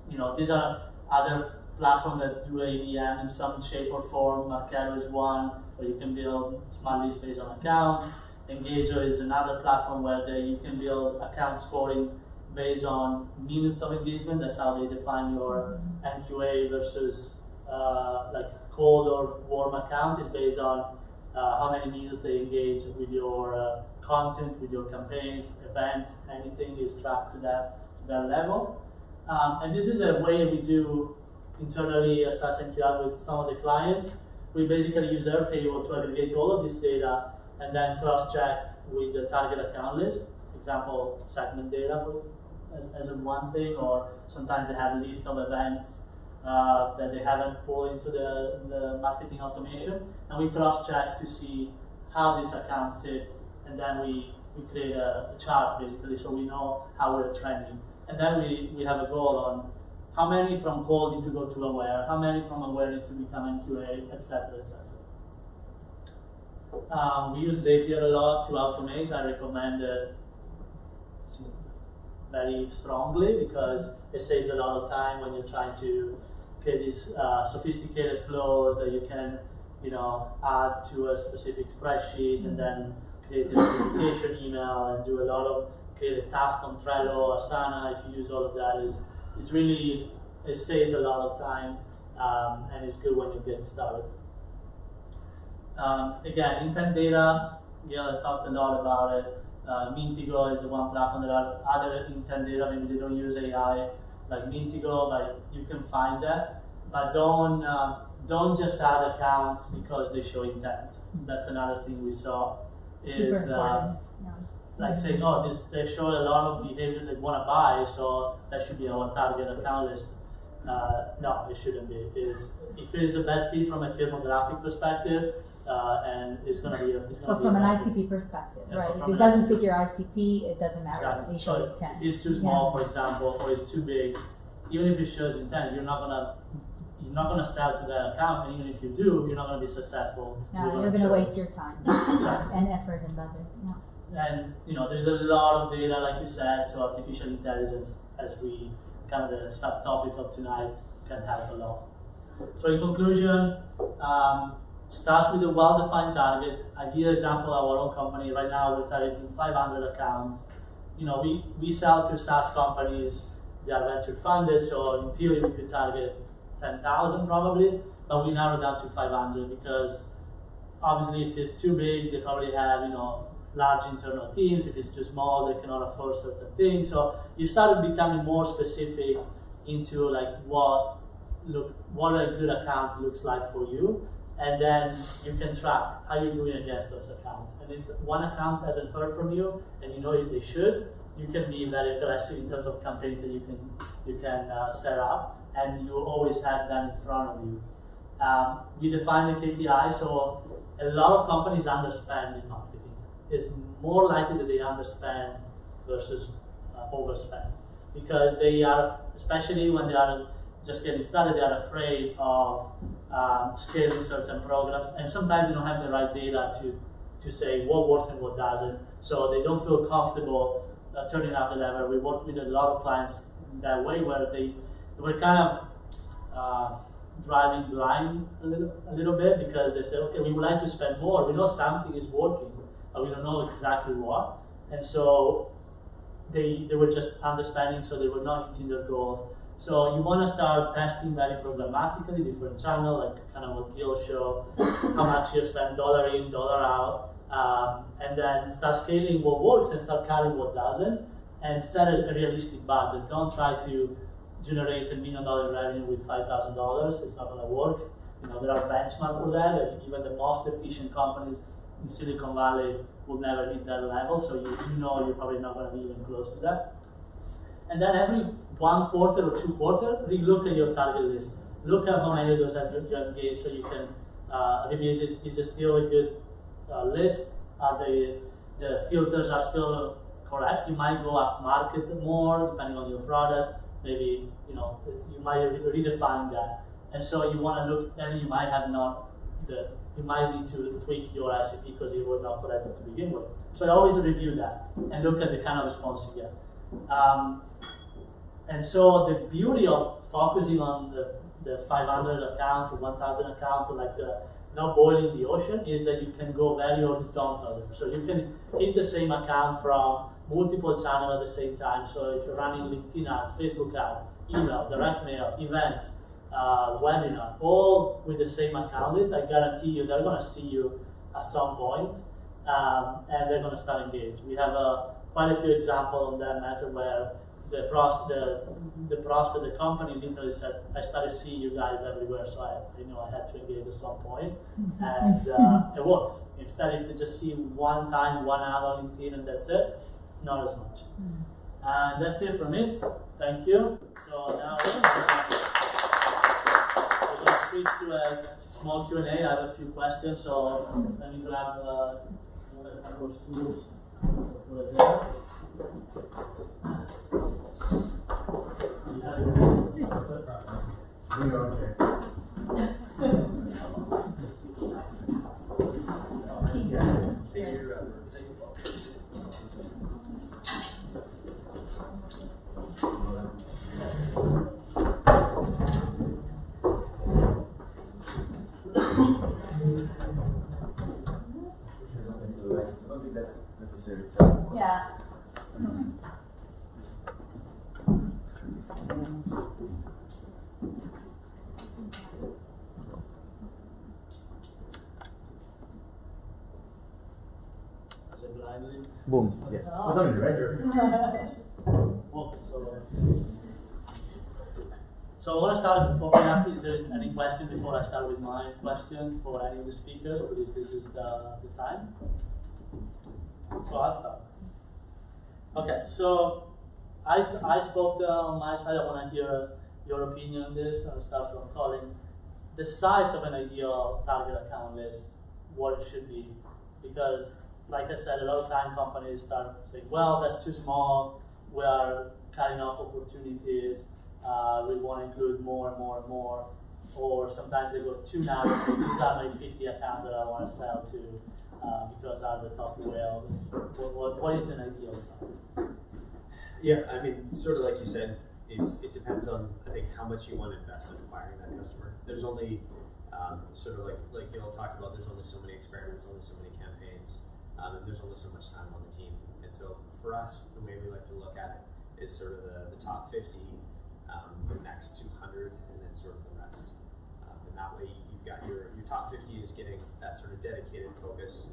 You know, these are other platforms that do ABM in some shape or form. Marketo is one where you can build smart lists based on accounts. Engagio is another platform where you can build account scoring based on minutes of engagement. That's how they define your MQA versus like cold or warm account is based on how many minutes they engage with your content, with your campaigns, events, anything is tracked to that level. And this is a way we do internally as SaaS with some of the clients. We basically use AirTable to aggregate all of this data and then cross-check with the target account list. Example, segment data as one thing, or sometimes they have a list of events that they haven't pulled into the marketing automation, and we cross-check to see how this account sits, and then we create a chart basically, so we know how we're trending. And then we have a goal on how many from cold need to go to aware, how many from aware need to become MQA, etc., etc. We use Zapier a lot to automate. I recommend it very strongly because it saves a lot of time when you're trying to create these sophisticated flows that you can, you know, add to a specific spreadsheet and then create a notification email and do a lot of create a task on Trello, Asana. If you use all of that, it's really, it saves a lot of time and it's good when you're getting started. Again, intent data, Gail talked a lot about it. Mintigo is the one platform. There are other intent data, maybe they don't use AI like Mintigo, but you can find that. But don't just add accounts because they show intent. That's another thing we saw. Super important. Like saying, oh, they show a lot of behavior they want to buy, so that should be our target account list. No, it shouldn't be. If it is a bad fit from a firmographic perspective, and it's going to be or from an ICP perspective, right? If it doesn't fit your ICP, it doesn't matter. Exactly. They show intent. If it's too small, for example, or it's too big, even if it shows intent, you're not going to you're not going to sell to that account, and even if you do, you're not going to be successful. No, you're going to waste your time and effort and budget. No. And there's a lot of data, like we said, so artificial intelligence, as we kind of the subtopic of tonight, can help a lot. So in conclusion, starts with a well-defined target. I give an example of our own company. Right now, we're targeting 500 accounts. We sell to SaaS companies. They are venture funded, so in theory, we could target 10,000 probably, but we narrow down to 500 because obviously, if it's too big, they probably have large internal teams. If it's too small, they cannot afford certain things. So you started becoming more specific into like what a good account looks like for you, and then you can track how you're doing against those accounts. And if one account hasn't heard from you, and you know if they should, you can be very aggressive in terms of campaigns that you can set up, and you always have them in front of you. We define the KPI, so a lot of companies underspend in marketing. It's more likely that they underspend versus overspend, because they are, especially when they are just getting started, they are afraid of scaling certain programs, and sometimes they don't have the right data to say what works and what doesn't, so they don't feel comfortable turning up the level. We worked with a lot of clients in that way, where they were kind of driving blind a little bit, because they said, okay, we would like to spend more. We know something is working, but we don't know exactly what. And so they were just underspending, so they were not hitting their goals. So you want to start testing very programmatically, different channels, like kind of what Gil showed, how much you spend, dollar in, dollar out, and then start scaling what works and start cutting what doesn't, and set a realistic budget. Don't try to generate $1 million revenue with $5,000. It's not going to work. There are benchmarks for that, and even the most efficient companies in Silicon Valley will never hit that level, so you're probably not going to be even close to that. And then every 1 quarter or 2 quarters, relook at your target list. Look at how many of those have you engaged, so you can revisit, is it still a good list? Are the filters are still correct? You might go up market more, depending on your product. Maybe, you might redefine that. And so you want to look, and you might have not, you might need to tweak your ICP because it was not correct to begin with. So I always review that and look at the kind of response you get. And so the beauty of focusing on the 500 accounts or 1,000 accounts, or like not boiling the ocean, is that you can go very horizontal. So you can hit the same account from multiple channels at the same time. So if you're running LinkedIn ads, Facebook ads, email, direct mail, events, webinar, all with the same account list, I guarantee you they're going to see you at some point, and they're going to start engaged. We have quite a few examples on that matter where the prospect, the company literally said, I started seeing you guys everywhere, so I had to engage at some point, and it works. Instead, if they just see one time, 1 hour on LinkedIn, and that's it, not as much. And that's it from me. Thank you. So now we're going to switch to a small Q&A. I have a few questions, so let me grab a couple of stools. Put it there. I don't think that's necessary. Yeah. Boom. Yes. Oh. Well done, right? So I want to start opening up. Is there any question before I start with my questions for any of the speakers? Please, this is the time. So I'll start. Okay, so I spoke on my side. I want to hear your opinion on this. I'll start from Colin. The size of an ideal target account list, what it should be, because like I said, a lot of time companies start saying, well, that's too small, we are cutting off opportunities, we want to include more and more and more. or sometimes they go too narrow. So these are my 50 accounts that I want to sell to because I'm the top 12. What is the ideal size? Yeah, I mean, sort of like you said, it depends on, I think, how much you want to invest in acquiring that customer. There's only sort of like Gil talked about, there's only so many experiments, only so many campaigns, and there's only so much time on the team. And so for us, the way we like to look at it is sort of the top 50, the next 200, and then sort of the rest. And that way you've got your top 50 is getting that sort of dedicated focus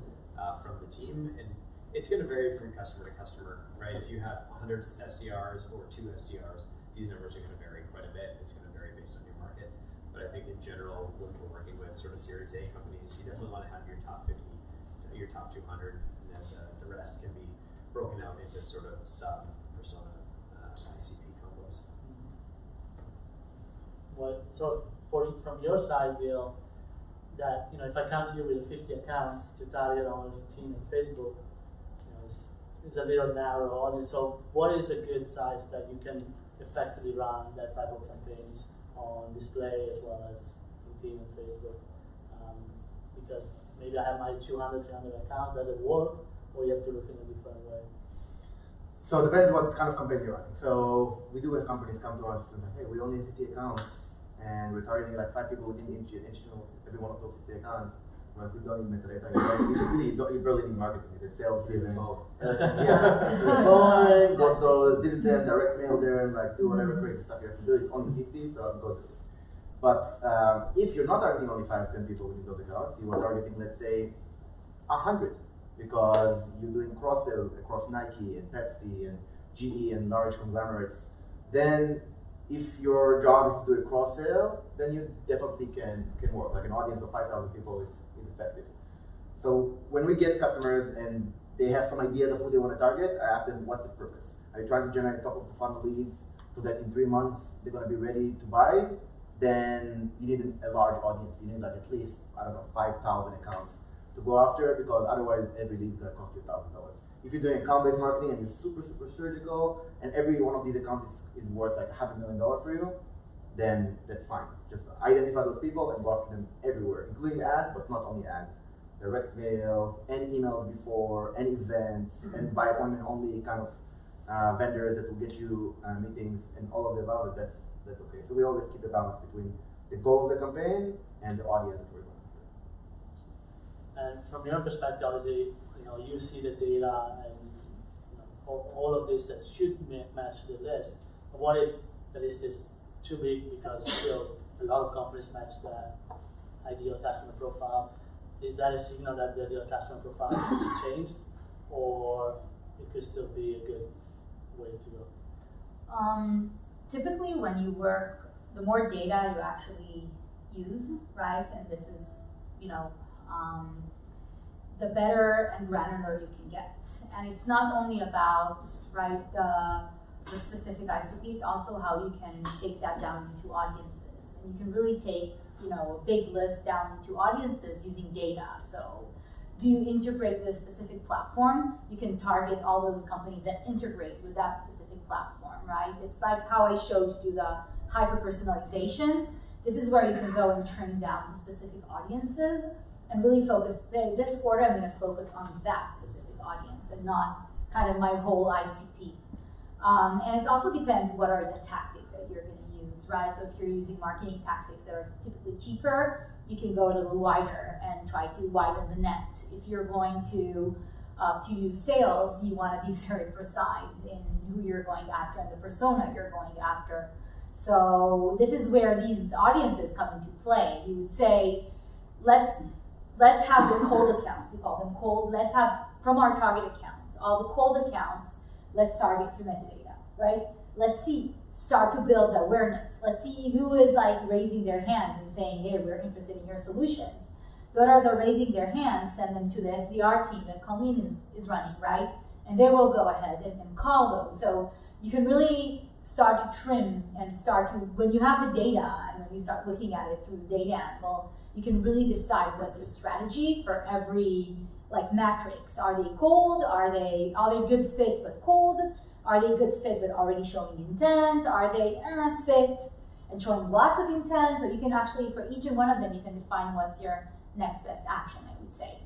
from the team. And it's going to vary from customer to customer, right? If you have 100 SDRs or 2 SDRs, these numbers are going to vary quite a bit. It's going to vary based on your market. But I think in general, when we're working with sort of Series A companies, you definitely want to have your top 50, your top 200, and then the rest can be broken out into sort of sub-persona ICP combos. So from your side, Bill, that if I come to you with 50 accounts to target on LinkedIn and Facebook, it's a little narrow audience. So what is a good size that you can effectively run that type of campaigns on display as well as LinkedIn and Facebook? Because maybe I have my 200, 300 accounts. Does it work, or you have to look in a different way? So it depends what kind of campaign you're running. So we do have companies come to us and say, hey, we only have 50 accounts and we're targeting like 5 people within each every one of those 50 accounts. Like we don't need metadata. You barely need marketing. It's sales driven. Phone, go to visit them, direct mail them, like do whatever crazy stuff you have to do. It's only 50, so I'll go to it. But if you're not targeting only 5, 10 people within those accounts, you are targeting, let's say, 100, because you're doing cross-sell across Nike and Pepsi and GE and large conglomerates, then if your job is to do a cross-sell, then you definitely can work. Like an audience of 5,000 people is effective. So when we get customers and they have some idea of who they want to target, I ask them, what's the purpose? Are you trying to generate top of the funnel leads so that in 3 months they're going to be ready to buy? Then you need a large audience. You need like at least, 5,000 accounts to go after, because otherwise every lead is going to cost you $1,000. If you're doing account-based marketing and you're super surgical, and every one of these accounts is worth like $500,000 for you, then that's fine. Just identify those people and go after them everywhere, including ads, but not only ads. Direct mail, and emails before, and events, and by appointment only kind of vendors that will get you meetings, and all of the above. That's okay. So we always keep a balance between the goal of the campaign and the audience that we're going after. And from your perspective, obviously, you see the data and all of this that should match the list. But what if the list is too big because still a lot of companies match the ideal customer profile? Is that a signal that the ideal customer profile should be changed, or it could still be a good way to go? Typically, when you work, the more data you actually use, right? And this is, the better and granular you can get. And it's not only about, right, the specific ICP, it's also how you can take that down into audiences. And you can really take, a big list down into audiences using data. So do you integrate with a specific platform? You can target all those companies that integrate with that specific platform, right? It's like how I showed you the hyper-personalization. This is where you can go and trim down to specific audiences and really focus. This quarter, I'm going to focus on that specific audience and not kind of my whole ICP. And it also depends what are the tactics that you're going to use, right? So if you're using marketing tactics that are typically cheaper, you can go a little wider and try to widen the net. If you're going to use sales, you want to be very precise in who you're going after and the persona you're going after. So this is where these audiences come into play. You would say, let's have the cold accounts, you call them cold. Let's have, from our target accounts, all the cold accounts, let's target through metadata, right? Let's start to build the awareness. Let's see who is like raising their hands and saying, hey, we're interested in your solutions. The others are raising their hands, send them to the SDR team that Colleen is running, right? And they will go ahead and call those. So you can really start to trim and when you have the data and when you start looking at it through the data angle, you can really decide what's your strategy for every matrix. Are they cold? Are they good fit but cold? Are they good fit but already showing intent? Are they fit? and showing lots of intent. So you can actually, for each and one of them, you can define what's your next best action, I would say,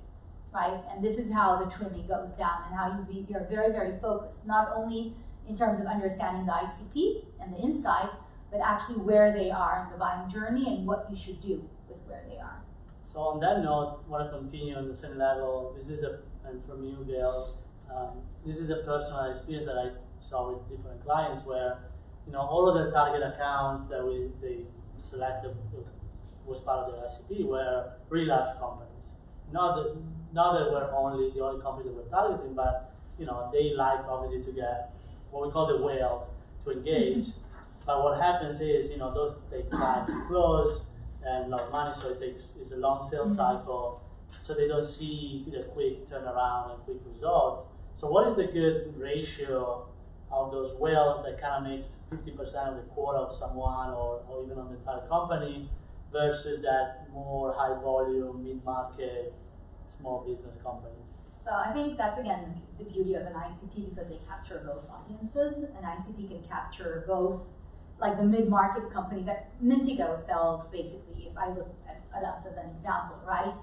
right? And this is how the trimming goes down, and how you're very, very focused, not only in terms of understanding the ICP and the insights, but actually where they are in the buying journey and what you should do with where they are. So on that note, I want to continue on the same level. This is and from you, Gail, this is a personal experience that I saw with different clients where, all of their target accounts that they selected was part of their ICP were really large companies. Not that we're the only companies that we're targeting, but they like obviously to get what we call the whales to engage. But what happens is, those take time to close and a lot of money, so it's a long sales cycle. So they don't see the quick turnaround and quick results. So what is the good ratio of those whales that kind of makes 50% of the quota of someone or even on the entire company versus that more high volume, mid-market, small business companies? So I think that's, again, the beauty of an ICP, because they capture both audiences. An ICP can capture both, like the mid-market companies that Mintigo sells. Basically, if I look at us as an example, right?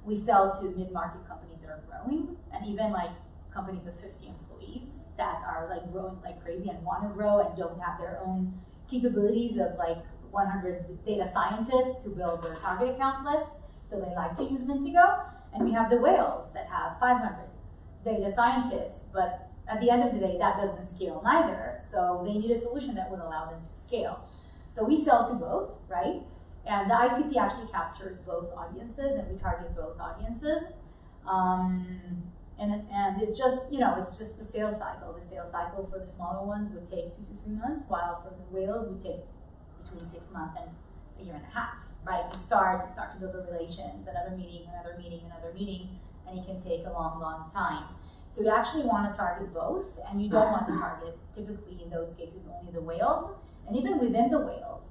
We sell to mid-market companies that are growing, and even like companies of 50 employees that are like growing like crazy and want to grow and don't have their own capabilities of like 100 data scientists to build their target account list. So they like to use Mintigo. And we have the whales that have 500 data scientists, but at the end of the day, that doesn't scale neither. So they need a solution that would allow them to scale. So we sell to both, right? And the ICP actually captures both audiences, and we target both audiences. And it's just, it's just the sales cycle. The sales cycle for the smaller ones would take 2 to 3 months, while for the whales would take between 6 months and a year and a half, right? You start to build the relations, another meeting, and it can take a long, long time. So you actually want to target both, and you don't want to target, typically in those cases, only the whales. And even within the whales,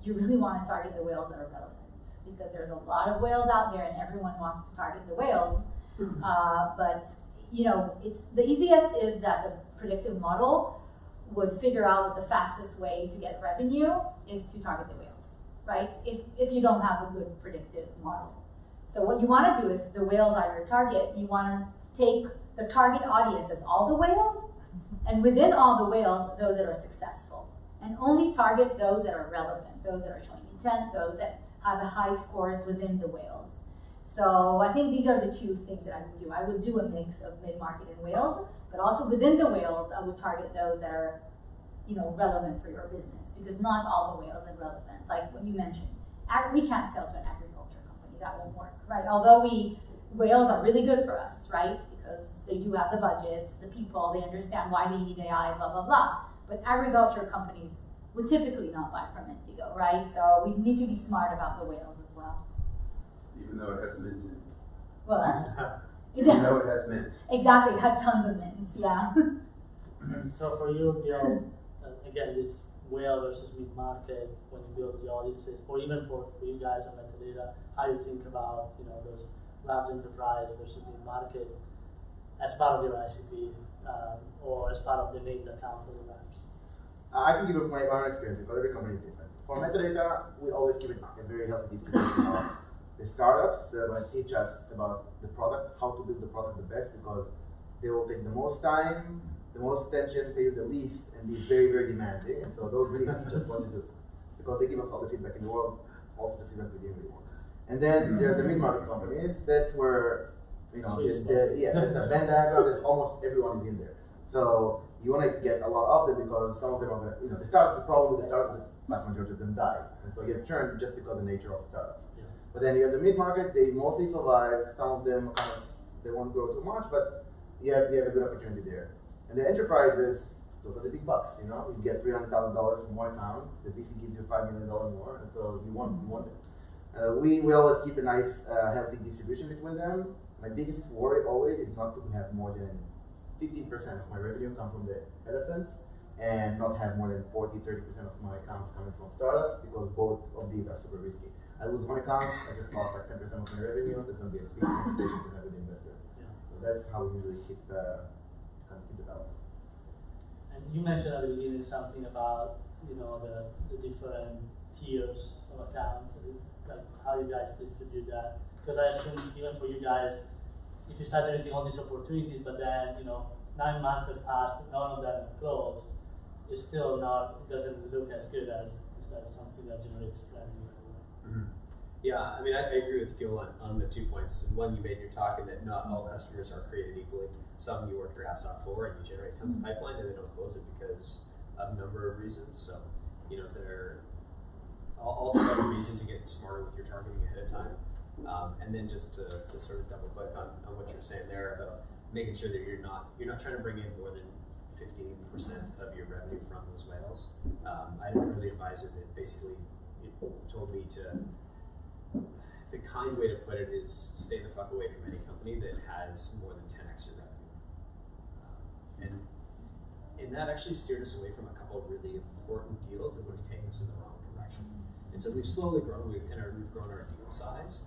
you really want to target the whales that are relevant, because there's a lot of whales out there and everyone wants to target the whales. But it's the easiest is that the predictive model would figure out that the fastest way to get revenue is to target the whales, right? If you don't have a good predictive model. So what you want to do, if the whales are your target, you want to take the target audience as all the whales, and within all the whales, those that are successful, and only target those that are relevant, those that are showing intent, those that have the high scores within the whales. So I think these are the two things that I would do. I would do a mix of mid-market and whales, but also within the whales, I would target those that are, relevant for your business, because not all the whales are relevant. Like what you mentioned, we can't sell to an agriculture company. That won't work, right? Although whales are really good for us, right? Because they do have the budgets, the people, they understand why they need AI, blah, blah, blah. But agriculture companies would typically not buy from Mintigo, right? So we need to be smart about the whales as well. Even though it has mint in it. What? Even though it has mint. Exactly, it has tons of mints, yeah. And so for you, Gil, again, this whale versus mid-market, when you build the audiences, or even for you guys on metadata, how you think about those large enterprise versus mid-market as part of your ICP, or as part of the named account for the reps? I can give you my own experience, because every company is different. For metadata, we always keep a very healthy distribution of the startups that are going to teach us about the product, how to build the product the best, because they will take the most time, the most attention, pay you the least, and be very, very demanding. And so those really teach us what to do, because they give us all the feedback in the world, also the feedback we give everyone. And then there's the mid-market companies. That's where, that's the Venn diagram. That's almost everyone is in there. So you want to get a lot of them, because some of them are going to, the startups, the problem with the startups, the vast majority of them die. And so you have churn just because of the nature of startups. Yeah. But then you have the mid-market, they mostly survive. Some of them they won't grow too much, but you have a good opportunity there. And the enterprises, those are the big bucks, you get $300,000 from one account, the VC gives you $5 million more, and so you want it. We always keep a nice, healthy distribution between them. My biggest worry always is not to have more than 15% of my revenue come from the elephants, and not have more than 40-30% of my accounts coming from startups, because both of these are super risky. I lose one account, I just lost like 10% of my revenue. There's going to be a big conversation to have with the investor. Yeah. So that's how we usually keep the balance. And you mentioned at the beginning something about the different tiers of accounts, like how you guys distribute that. Because I assume even for you guys, if you start generating all these opportunities, but then 9 months have passed, but none of them are closed, it's still not. It doesn't look as good as something that generates revenue. Mm-hmm. Yeah, I mean, I agree with Gil on the 2 points. One, you made your talk in that not all customers are created equally. Some you work your ass off for and you generate tons of pipeline, and they don't close it because of a number of reasons. So, they're all the better reason to get smarter with your targeting ahead of time. And then just to sort of double click on what you were saying there about making sure that you're not trying to bring in more than 15% of your revenue from those whales. I had an early advisor that basically told me the kind way to put it is stay the fuck away from any company that has more than 10x your revenue. And that actually steered us away from a couple of really important deals that would have taken us in the wrong direction. And so we've slowly grown, we've grown our deal size.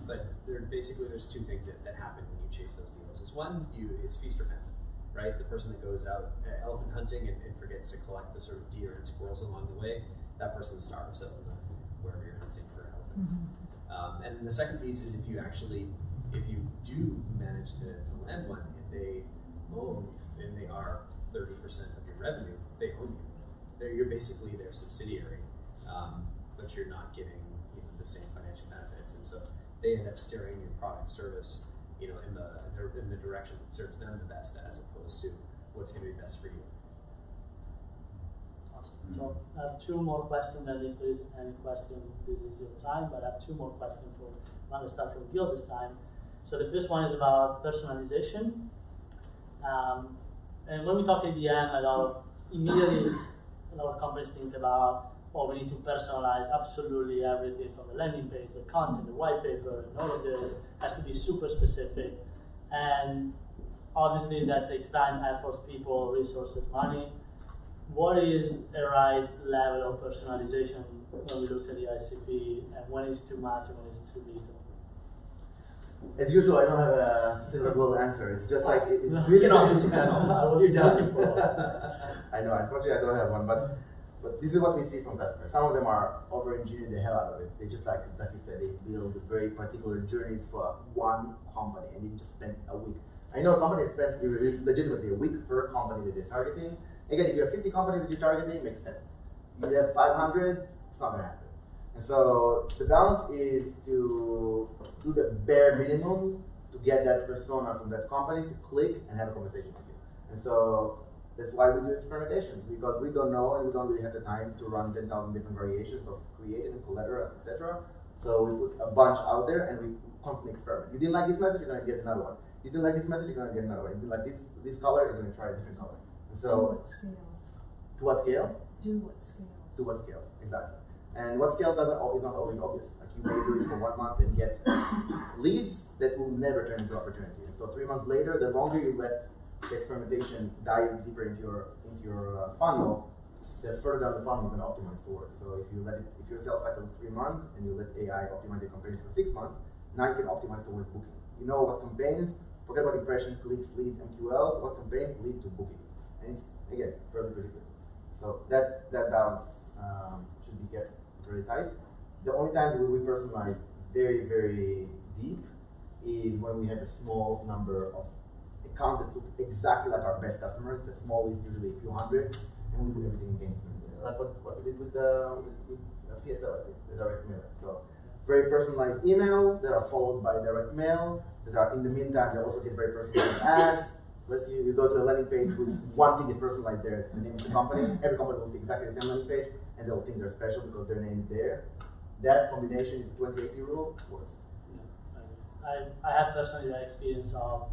But there's two things that happen when you chase those deals. Is one, it's feast or famine, right? The person that goes out elephant hunting and forgets to collect the sort of deer and squirrels along the way, that person starves out wherever you're hunting for elephants. Mm-hmm. And then the second piece is if you do manage to land one and they own and they are 30% of your revenue, they own you. You're basically their subsidiary, but you're not getting the same financial benefits, and so they end up steering your product service, in the direction that serves them the best, as opposed to what's going to be best for you. Awesome. So I have two more questions, and if there is any question, this is your time. But I have two more questions I'm going to start from Gil this time. So the first one is about personalization. And when we talk ABM, a lot of companies think about, we need to personalize absolutely everything from the landing page, the content, the white paper, and all of this has to be super specific. And obviously that takes time, effort, people, resources, money. What is a right level of personalization when we look at the ICP, and when is too much and when is too little? As usual, I don't have a silver bullet answer. It's just like it's really get off this panel. You're done. I know. Unfortunately, I don't have one, but this is what we see from customers. Some of them are over-engineering the hell out of it. They just like you said, they build very particular journeys for one company, and they just spend a week. I know a company that spends legitimately a week per company that they're targeting. Again, if you have 50 companies that you're targeting, it makes sense. You have 500, it's not gonna happen. And so the balance is to do the bare minimum to get that persona from that company to click and have a conversation with you. And so that's why we do experimentation, because we don't know and we don't really have the time to run 10,000 different variations of creative and collateral, etc. So we put a bunch out there and we constantly experiment. You didn't like this message, you're gonna get another one. You didn't like this message, you're gonna get another one. You didn't like this color, you're gonna try a different color. And so to what scales? To what scale? Do what scales. To what scales, exactly. And what scales is not always obvious. Like you may do it for 1 month and get leads that will never turn into opportunity. And so 3 months later, the longer you let the experimentation dive deeper into your funnel, the further down the funnel you're going to optimize towards. So if your sales cycle is 3 months and you let AI optimize your campaigns for 6 months, now you can optimize towards booking. You know what campaigns, forget about impression, clicks, leads, MQLs, what campaigns lead to booking. And it's, again, fairly predictable. So that balance should be kept very tight. The only time that we personalize very, very deep is when we have a small number of accounts that look exactly like our best customers. The small is usually a few hundred, and we do everything against them. Like what we did with PSL, I think, the direct mail. So very personalized email that are followed by direct mail that are in the meantime they also get very personalized ads. Let's say you go to a landing page with one thing is personalized there, the name of the company. Every company will see exactly the same landing page, and they'll think they're special because their name is there. That combination is 20/80 rule works. Yeah, I have personally the experience of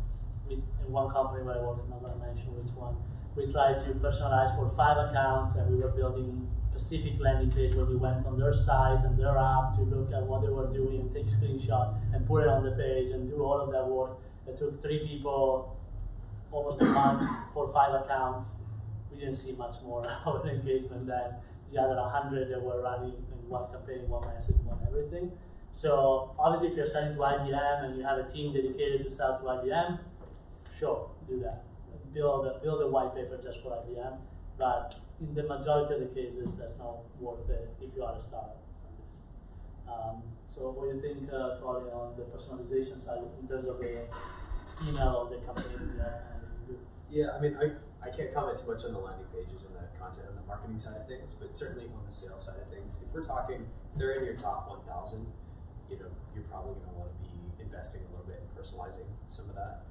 in one company where I work, I'm not going to mention which one. We tried to personalize for 5 accounts, and we were building specific landing page where we went on their site and their app to look at what they were doing and take screenshot and put it on the page and do all of that work. It took 3 people almost a month for 5 accounts. We didn't see much more of an engagement than the other 100 that were running in one campaign, one message, one everything. So obviously if you're selling to IBM and you have a team dedicated to sell to IBM, sure, do that. build a white paper just for IBM, but in the majority of the cases, that's not worth it if you are a startup. So what do you think, probably on the personalization side, in terms of the email of the company and Yeah, I mean, I can't comment too much on the landing pages and the content and the marketing side of things, but certainly on the sales side of things, if we're talking, if they're in your top 1,000, you're probably going to want to be investing a little bit in personalizing some of that.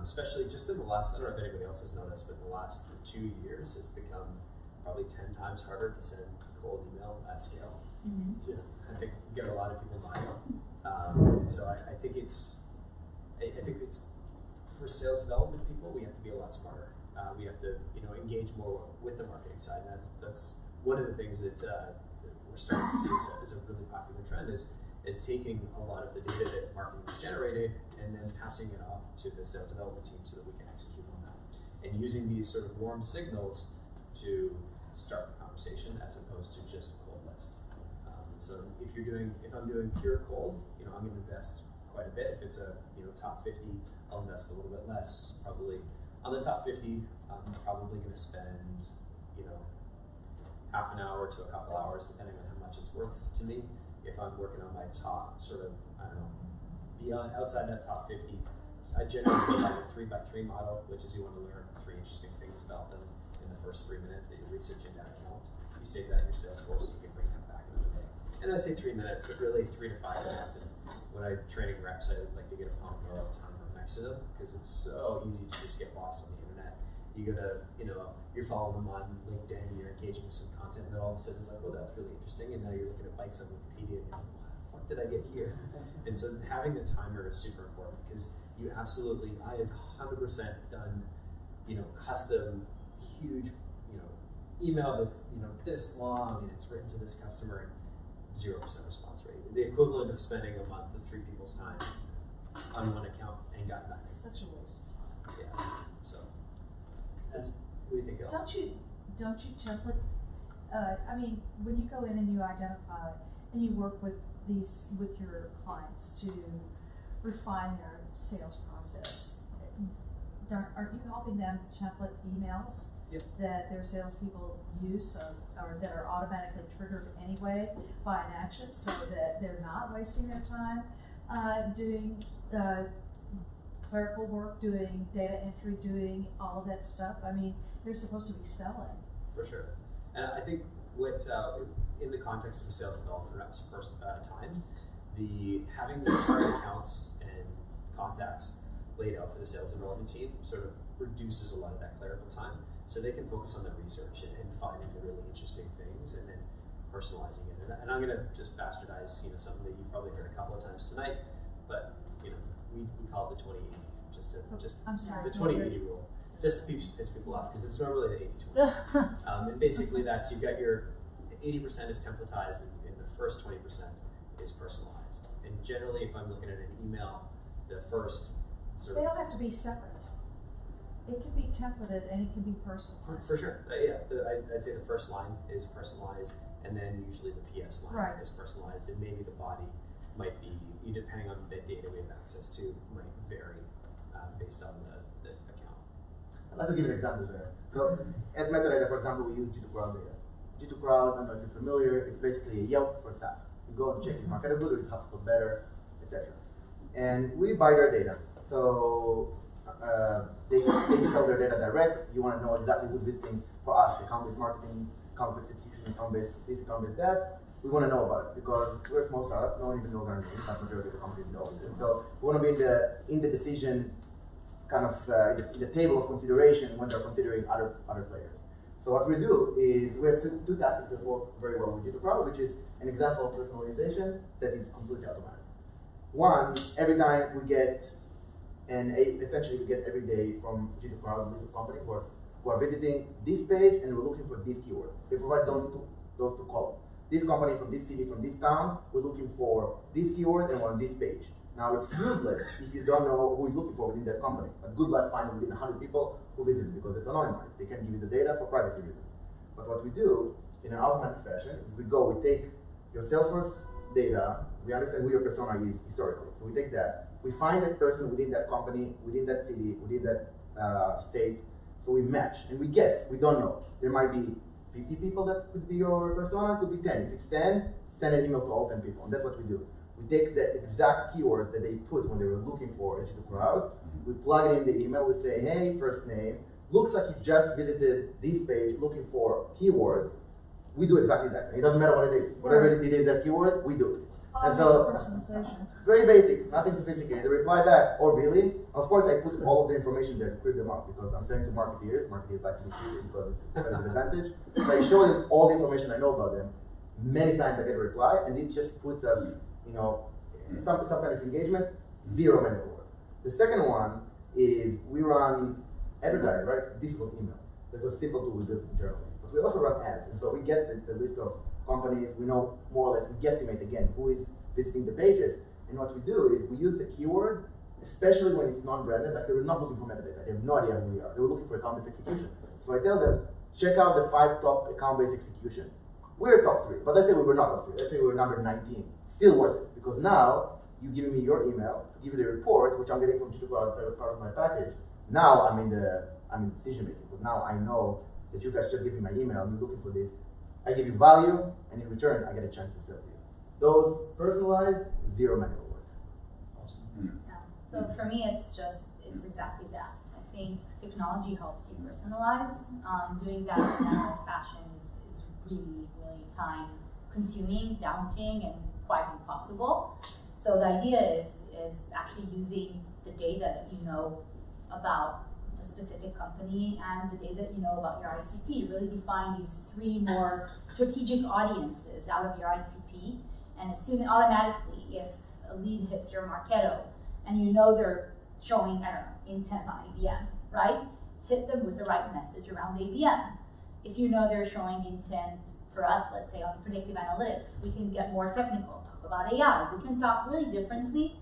Especially just in the last, I don't know if anybody else has noticed, but in the last 2 years, it's become probably 10 times harder to send cold email at scale. Mm-hmm. Yeah. I think you get a lot of people dying. So I think it's for sales development people, we have to be a lot smarter. We have to engage more with the marketing side. And that's one of the things that we're starting to see as a really popular trend is taking a lot of the data that marketing has generated and then passing it off to the sales development team so that we can execute on that. And using these sort of warm signals to start the conversation as opposed to just a cold list. So if I'm doing pure cold, I'm going to invest quite a bit. If it's a top 50, I'll invest a little bit less. Probably on the top 50, I'm probably going to spend half an hour to a couple hours, depending on how much it's worth to me. If I'm working on my top beyond outside that top 50, I generally like a 3x3 model, which is you want to learn 3 interesting things about them in the first 3 minutes that you're researching that account. You save that in your Salesforce, so you can bring that back another day. And I say 3 minutes, but really 3 to 5 minutes. And when I'm training reps, I like to get a Pomodoro timer next to them because it's so easy to just get lost on the internet. You gotta, you're following them on LinkedIn, you're engaging with some content, and then all of a sudden it's like, oh, that's really interesting. And now you're looking at bikes on Wikipedia, and you're like, what the fuck did I get here? And so having the timer is super important because I have 100% done, custom, huge, email that's, this long and it's written to this customer and 0% response rate. The equivalent of spending a month with 3 people's time on one account and got nothing. Such a waste of time. Yeah. So that's what do you think, El? Don't you template? When you go in and you identify and you work with your clients to refine their sales process, aren't you helping them template emails that their salespeople use or that are automatically triggered anyway by an action so that they're not wasting their time doing clerical work, doing data entry, doing all of that stuff? They're supposed to be selling. For sure. And I think what, in the context of a sales development rep's time, having the target accounts and contacts laid out for the sales development team sort of reduces a lot of that clerical time, so they can focus on the research and finding the really interesting things and then personalizing it. And I'm going to just bastardize something that you've probably heard a couple of times tonight, but we call it the 20-80, I'm sorry, the 20-80 rule, just to piss people off because it's normally the 80-20. And basically that's you've got your 80% is templatized and the first 20% is personalized. And generally, if I'm looking at an email, the first they don't have to be separate. It can be templated and it can be personalized. For sure. I'd say the first line is personalized, and then usually the PS line is personalized, and maybe the body might be, depending on the data we have access to, might vary based on the account. I'd like to give an example there. So at Metadata, for example, we use G2 Crowd data. G2 Crowd, I don't know if you're familiar, it's basically a Yelp for SaaS. You go and check is market good or is HubSpot better, etc. And we buy their data. So they sell their data direct. You want to know exactly who's visiting for us, account-based marketing, account-based execution, account-based this, account-based that. We want to know about it because we're a small startup. No one even knows our name. Not majority of the companies know it. So we want to be in the decision, kind of in the table of consideration when they're considering other players. So what we do is we have two tactics that work very well with G2 Crowd, which is an example of personalization that is completely automatic. One, every time we get essentially we get every day from G2 Crowd list of companies who are visiting this page and we're looking for this keyword. They provide those two columns. This company from this city, from this town, we're looking for this keyword and we're on this page. Now it's useless if you don't know who you're looking for within that company. But good luck finding within 100 people who visit because it's anonymized. They can't give you the data for privacy reasons. But what we do in an automatic fashion is we take your Salesforce data, we understand who your persona is historically. So we take that, we find that person within that company, within that city, within that state, So we match and we guess. We don't know. There might be 50 people that could be your persona, it could be 10. If it's 10, send an email to all 10 people. And that's what we do. We take the exact keywords that they put when they were looking for H2 Crowd. We plug it in the email. We say, hey, first name. Looks like you just visited this page looking for keyword. We do exactly that. It doesn't matter what it is. Whatever it is that keyword, we do it. And so, Personalization. very basic, nothing sophisticated. They reply back, oh really? Of course, I put all of the information there to creep them up because I'm saying to marketeers like to be treated because it's a competitive advantage. So I show them all the information I know about them. Many times I get a reply, and it just puts us, some kind of engagement, zero manual work. The second one is we run advertising, right? This was email. That's a simple tool we built internally. But we also run ads, and so we get the list of companies, we know more or less, we guesstimate again who is visiting the pages. And what we do is we use the keyword, especially when it's non-branded, like they were not looking for metadata, they have no idea who we are. They were looking for account-based execution. So I tell them, check out the 5 top account-based execution. We're top 3, but let's say we were not top 3. Let's say we were number 19. Still worth it, because now you give me your email, give you the report, which I'm getting from H2 Crowd, part of my package. Now I'm in decision making, but now I know that you guys just give me my email, you're looking for this. I give you value, and in return, I get a chance to sell to you. Those personalized, zero manual work. Awesome. Yeah. So for me, it's exactly that. I think technology helps you personalize. Doing that in a manual fashion is really, really time consuming, daunting, and quite impossible. So the idea is actually using the data that you know about the specific company and the data that you know about your ICP. Really define these 3 more strategic audiences out of your ICP. And as soon automatically, if a lead hits your Marketo and you know they're showing, I don't know, intent on ABM, right? Hit them with the right message around ABM. If you know they're showing intent for us, let's say on predictive analytics, we can get more technical, talk about AI. We can talk really differently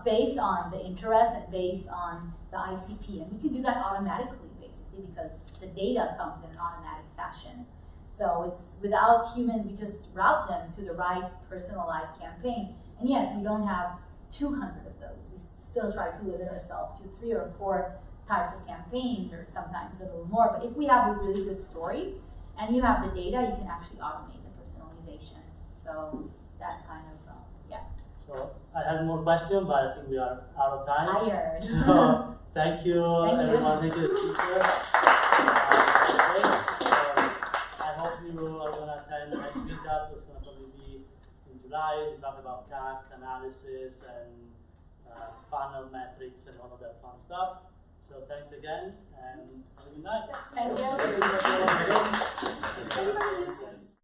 based on the interest and based on the ICP. And we can do that automatically, basically, because the data comes in an automatic fashion. So it's without human, we just route them to the right personalized campaign. And yes, we don't have 200 of those. We still try to limit ourselves to 3 or 4 types of campaigns, or sometimes a little more. But if we have a really good story and you have the data, you can actually automate the personalization. So that's kind of, yeah. So I have more questions, but I think we are out of time. Tired. So thank you, everyone. Thank you, the speaker. I hope you are going to attend the next meetup. It's going to probably be in July. We talk about CAC analysis and funnel metrics and all of that fun stuff. So thanks again, and have a good night. Thank you.